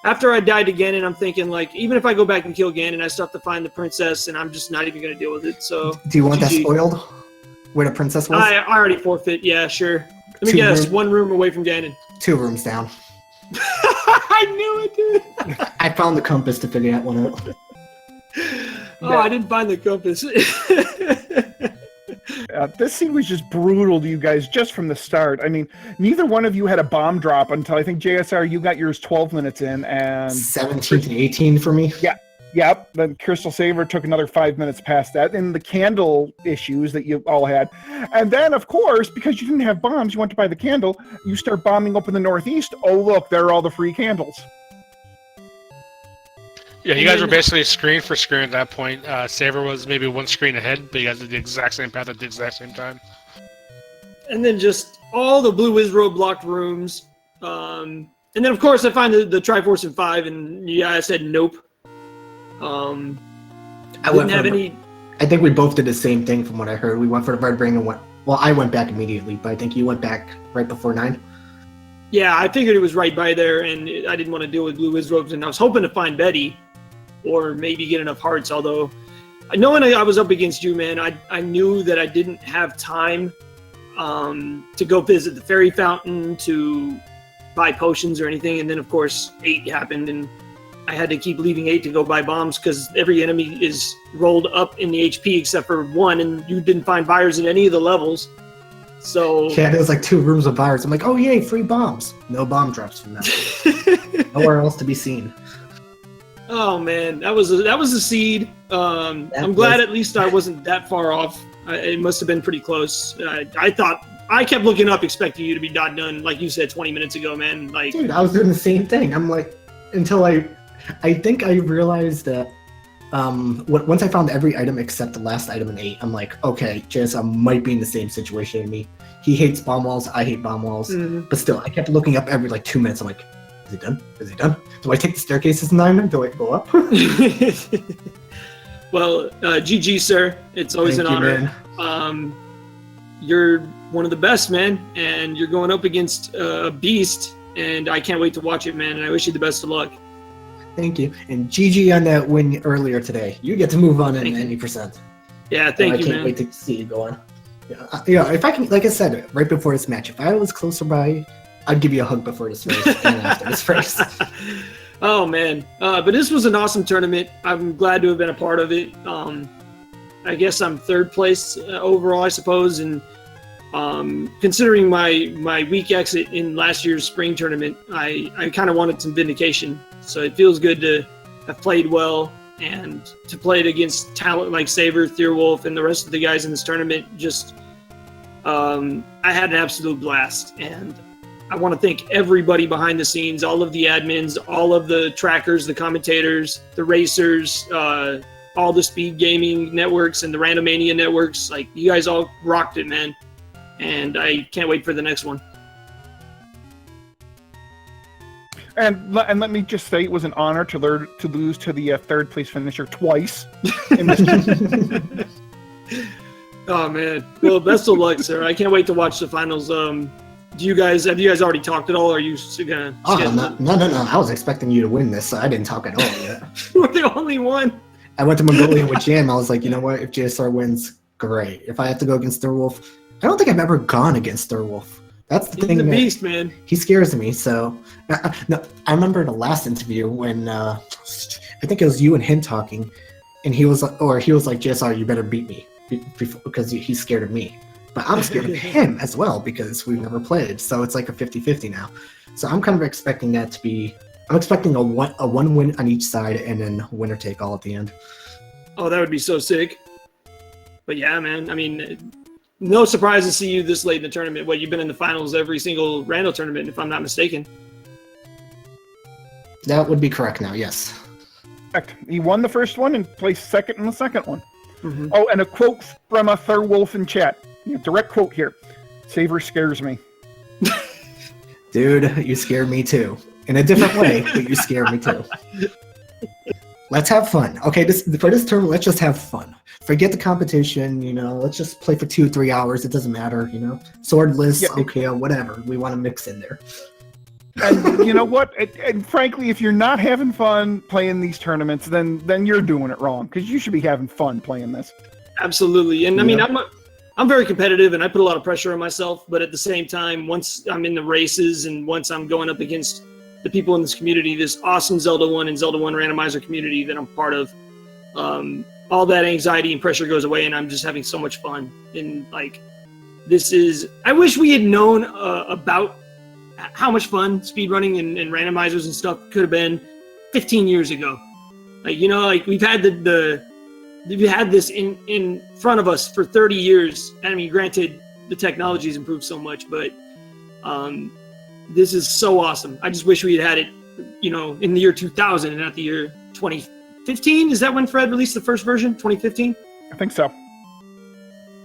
Speaker 4: After I died to Ganon, I'm thinking, like, even if I go back and kill Ganon, I still have to find the princess, and I'm just not even going to deal with it, so...
Speaker 3: Do you want that spoiled? Where the princess was?
Speaker 4: I already forfeit, yeah, sure. Let me guess, 1 room away from Ganon.
Speaker 3: 2 rooms down.
Speaker 4: I knew it, dude!
Speaker 3: I found the compass to figure that one out.
Speaker 4: Oh, I didn't find the compass.
Speaker 1: This scene was just brutal to you guys just from the start. I mean, neither one of you had a bomb drop until I think JSR, you got yours 12 minutes in, and
Speaker 3: 17 to 18 for me.
Speaker 1: Yep. Then CrystalSaver took another 5 minutes past that, and the candle issues that you all had. And then, of course, because you didn't have bombs, you went to buy the candle, you start bombing up in the northeast. Oh, look, there are all the free candles.
Speaker 2: Yeah, you guys were basically screen for screen at that point. Saver was maybe 1 screen ahead, but you guys did the exact same path at the exact same time. And
Speaker 4: then just all the Blue Wiz Road blocked rooms. And then, of course, I find the Triforce in 5, and yeah, I said nope. I didn't have any...
Speaker 3: I think we both did the same thing from what I heard. We went for the red ring and went... Well, I went back immediately, but I think you went back right before 9.
Speaker 4: Yeah, I figured it was right by there, and I didn't want to deal with Blue Wiz Robes, and I was hoping to find Betty, or maybe get enough hearts, although knowing I was up against you, man, I knew that I didn't have time to go visit the fairy fountain, to buy potions or anything, and then, of course, 8 happened, and I had to keep leaving 8 to go buy bombs, because every enemy is rolled up in the HP except for 1, and you didn't find buyers at any of the levels. So
Speaker 3: yeah, there was like 2 rooms of buyers. I'm like, oh yay, free bombs. No bomb drops from that. Nowhere else to be seen.
Speaker 4: Oh man, that was a seed. I'm glad at least I wasn't that far off. It must have been pretty close. I kept looking up, expecting you to be done, like you said 20 minutes ago, man. Like,
Speaker 3: dude, I was doing the same thing. I'm like, until I think I realized that once I found every item except the last item in 8, I'm like, okay, JSR might be in the same situation as me. He hates bomb walls, I hate bomb walls, but still, I kept looking up every like 2 minutes. I'm like, is he done? Is he done? Do I take the staircases 9? Do I go up?
Speaker 4: Well, GG, sir. It's always an honor. Man. You're one of the best, man, and you're going up against a beast, and I can't wait to watch it, man, and I wish you the best of luck.
Speaker 3: Thank you. And GG on that win earlier today. You get to move on in any percent.
Speaker 4: Yeah, thank you, man.
Speaker 3: I can't wait to see you go on. Yeah, if I can, like I said, right before this match, if I was closer by, I'd give you a hug before this race and after this race.
Speaker 4: Oh, man. But this was an awesome tournament. I'm glad to have been a part of it. I guess I'm 3rd place overall, I suppose. And considering my weak exit in last year's spring tournament, I kind of wanted some vindication. So it feels good to have played well and to play it against talent like Saber, Thierwolf, and the rest of the guys in this tournament. Just, I had an absolute blast. And I want to thank everybody behind the scenes, all of the admins, all of the trackers, the commentators, the racers, all the speed gaming networks and the Randomania networks. Like, you guys all rocked it, man. And I can't wait for the next one.
Speaker 1: And let me just say, it was an honor to lose to the 3rd place finisher twice. In this
Speaker 4: Oh man! Well, best of luck, sir. I can't wait to watch the finals. Have you guys already talked at all? Or are you gonna?
Speaker 3: No. I was expecting you to win this, so I didn't talk at all yet.
Speaker 4: We're the only one.
Speaker 3: I went to Mongolia with Jam. I was like, you know what? If JSR wins, great. If I have to go against Thierwolf, I don't think I've ever gone against Thierwolf. That's the
Speaker 4: He's
Speaker 3: thing.
Speaker 4: the
Speaker 3: that
Speaker 4: beast, man.
Speaker 3: He scares me. So, no, I remember the last interview when I think it was you and him talking, and he was like, JSR, you better beat me because he's scared of me. But I'm scared of him as well because we've never played. So it's like a 50-50 now. So I'm kind of expecting that to be. I'm expecting a one win on each side and then winner take all at the end.
Speaker 4: Oh, that would be so sick. But yeah, man. I mean, no surprise to see you this late in the tournament. What, you've been in the finals every single rando tournament, if I'm not mistaken.
Speaker 3: That would be correct now. Yes.
Speaker 1: Correct. He won the first one and placed second in the second one.
Speaker 4: Mm-hmm.
Speaker 1: Oh, and a quote from a Thurwolf in chat. Direct quote here. Saver scares me.
Speaker 3: Dude, you scare me too. In a different way, but you scare me too. Let's have fun. Okay, for this tournament, let's just have fun. Forget the competition, let's just play for 2-3 hours. It doesn't matter, Swordless,
Speaker 1: Yeah.
Speaker 3: okay, whatever. We want to mix in there.
Speaker 1: And you know what? And frankly, if you're not having fun playing these tournaments, then you're doing it wrong, because you should be having fun playing this.
Speaker 4: Absolutely. And I mean, I'm very competitive and I put a lot of pressure on myself, but at the same time, once I'm in the races and once I'm going up against the people in this community, this awesome Zelda 1 and Zelda 1 randomizer community that I'm part of, all that anxiety and pressure goes away and I'm just having so much fun. And like, I wish we had known about how much fun speedrunning and randomizers and stuff could have been 15 years ago. Like, we've had we've had this in front of us for 30 years. And I mean, granted, the technology's improved so much, but this is so awesome. I just wish we had it, in the year 2000 and not the year 2015. Is that when Fred released the first version? 2015?
Speaker 1: I think so.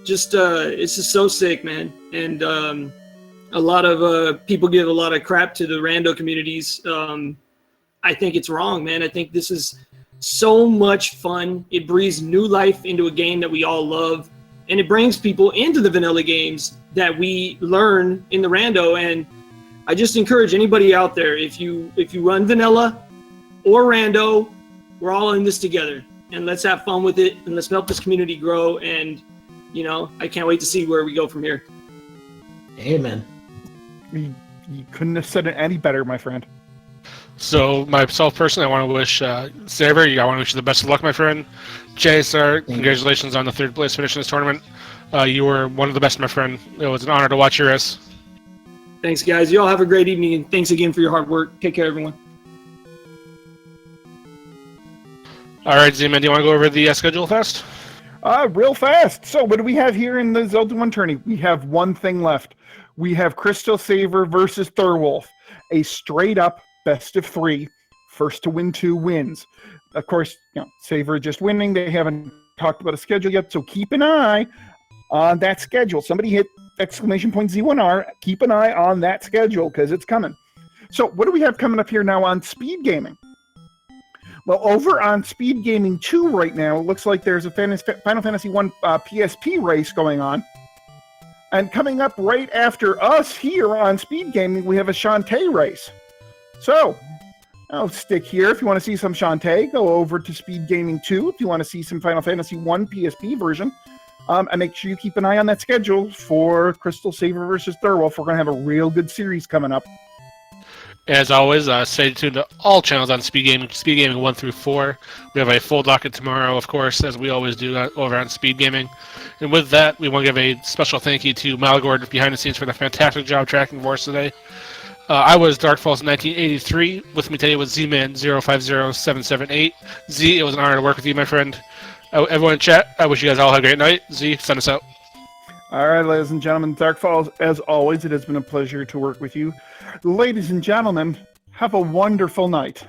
Speaker 4: Just, it's just so sick, man. And a lot of people give a lot of crap to the rando communities. I think it's wrong, man. I think this is so much fun. It breathes new life into a game that we all love, and it brings people into the vanilla games that we learn in the rando. And I just encourage anybody out there, if you run vanilla or rando, we're all in this together, and let's have fun with it, and let's help this community grow. And I can't wait to see where we go from here.
Speaker 3: Amen.
Speaker 1: You couldn't have said it any better, my friend.
Speaker 2: So myself personally, I want to wish Saver, I want to wish you the best of luck, my friend. JSR, congratulations on the third place finish in this tournament. You were one of the best, my friend. It was an honor to watch your race.
Speaker 4: Thanks, guys. You all have a great evening, and thanks again for your hard work. Take care, everyone.
Speaker 2: All right, Z-Man, do you want to go over the schedule fast?
Speaker 1: Real fast. So what do we have here in the Zelda 1 tourney? We have one thing left. We have CrystalSaver versus Thurwolf. A straight-up best of 3. First to win 2 wins. Of course, Saver just winning. They haven't talked about a schedule yet, so keep an eye on that schedule. Somebody hit !Z1R. Keep an eye on that schedule, because it's coming. So what do we have coming up here now on Speed Gaming? Well, over on Speed Gaming 2 right now, it looks like there's a Final Fantasy 1 PSP race going on. And coming up right after us here on Speed Gaming, we have a Shantae race. So, I'll stick here. If you want to see some Shantae, go over to Speed Gaming 2. If you want to see some Final Fantasy 1 PSP version, and make sure you keep an eye on that schedule for CrystalSaver versus Thurwolf. We're going to have a real good series coming up.
Speaker 2: As always, stay tuned to all channels on Speed Gaming 1 through 4. We have a full docket tomorrow, of course, as we always do over on Speed Gaming. And with that, we want to give a special thank you to Malgord behind the scenes for the fantastic job tracking for us today. I was DarkFalls1983. With me today was Z-Man 050778. Z, it was an honor to work with you, my friend. Everyone in chat, I wish you guys all have a great night. Z, send us out.
Speaker 1: All right, ladies and gentlemen, Dark Falls, as always, it has been a pleasure to work with you. Ladies and gentlemen, have a wonderful night.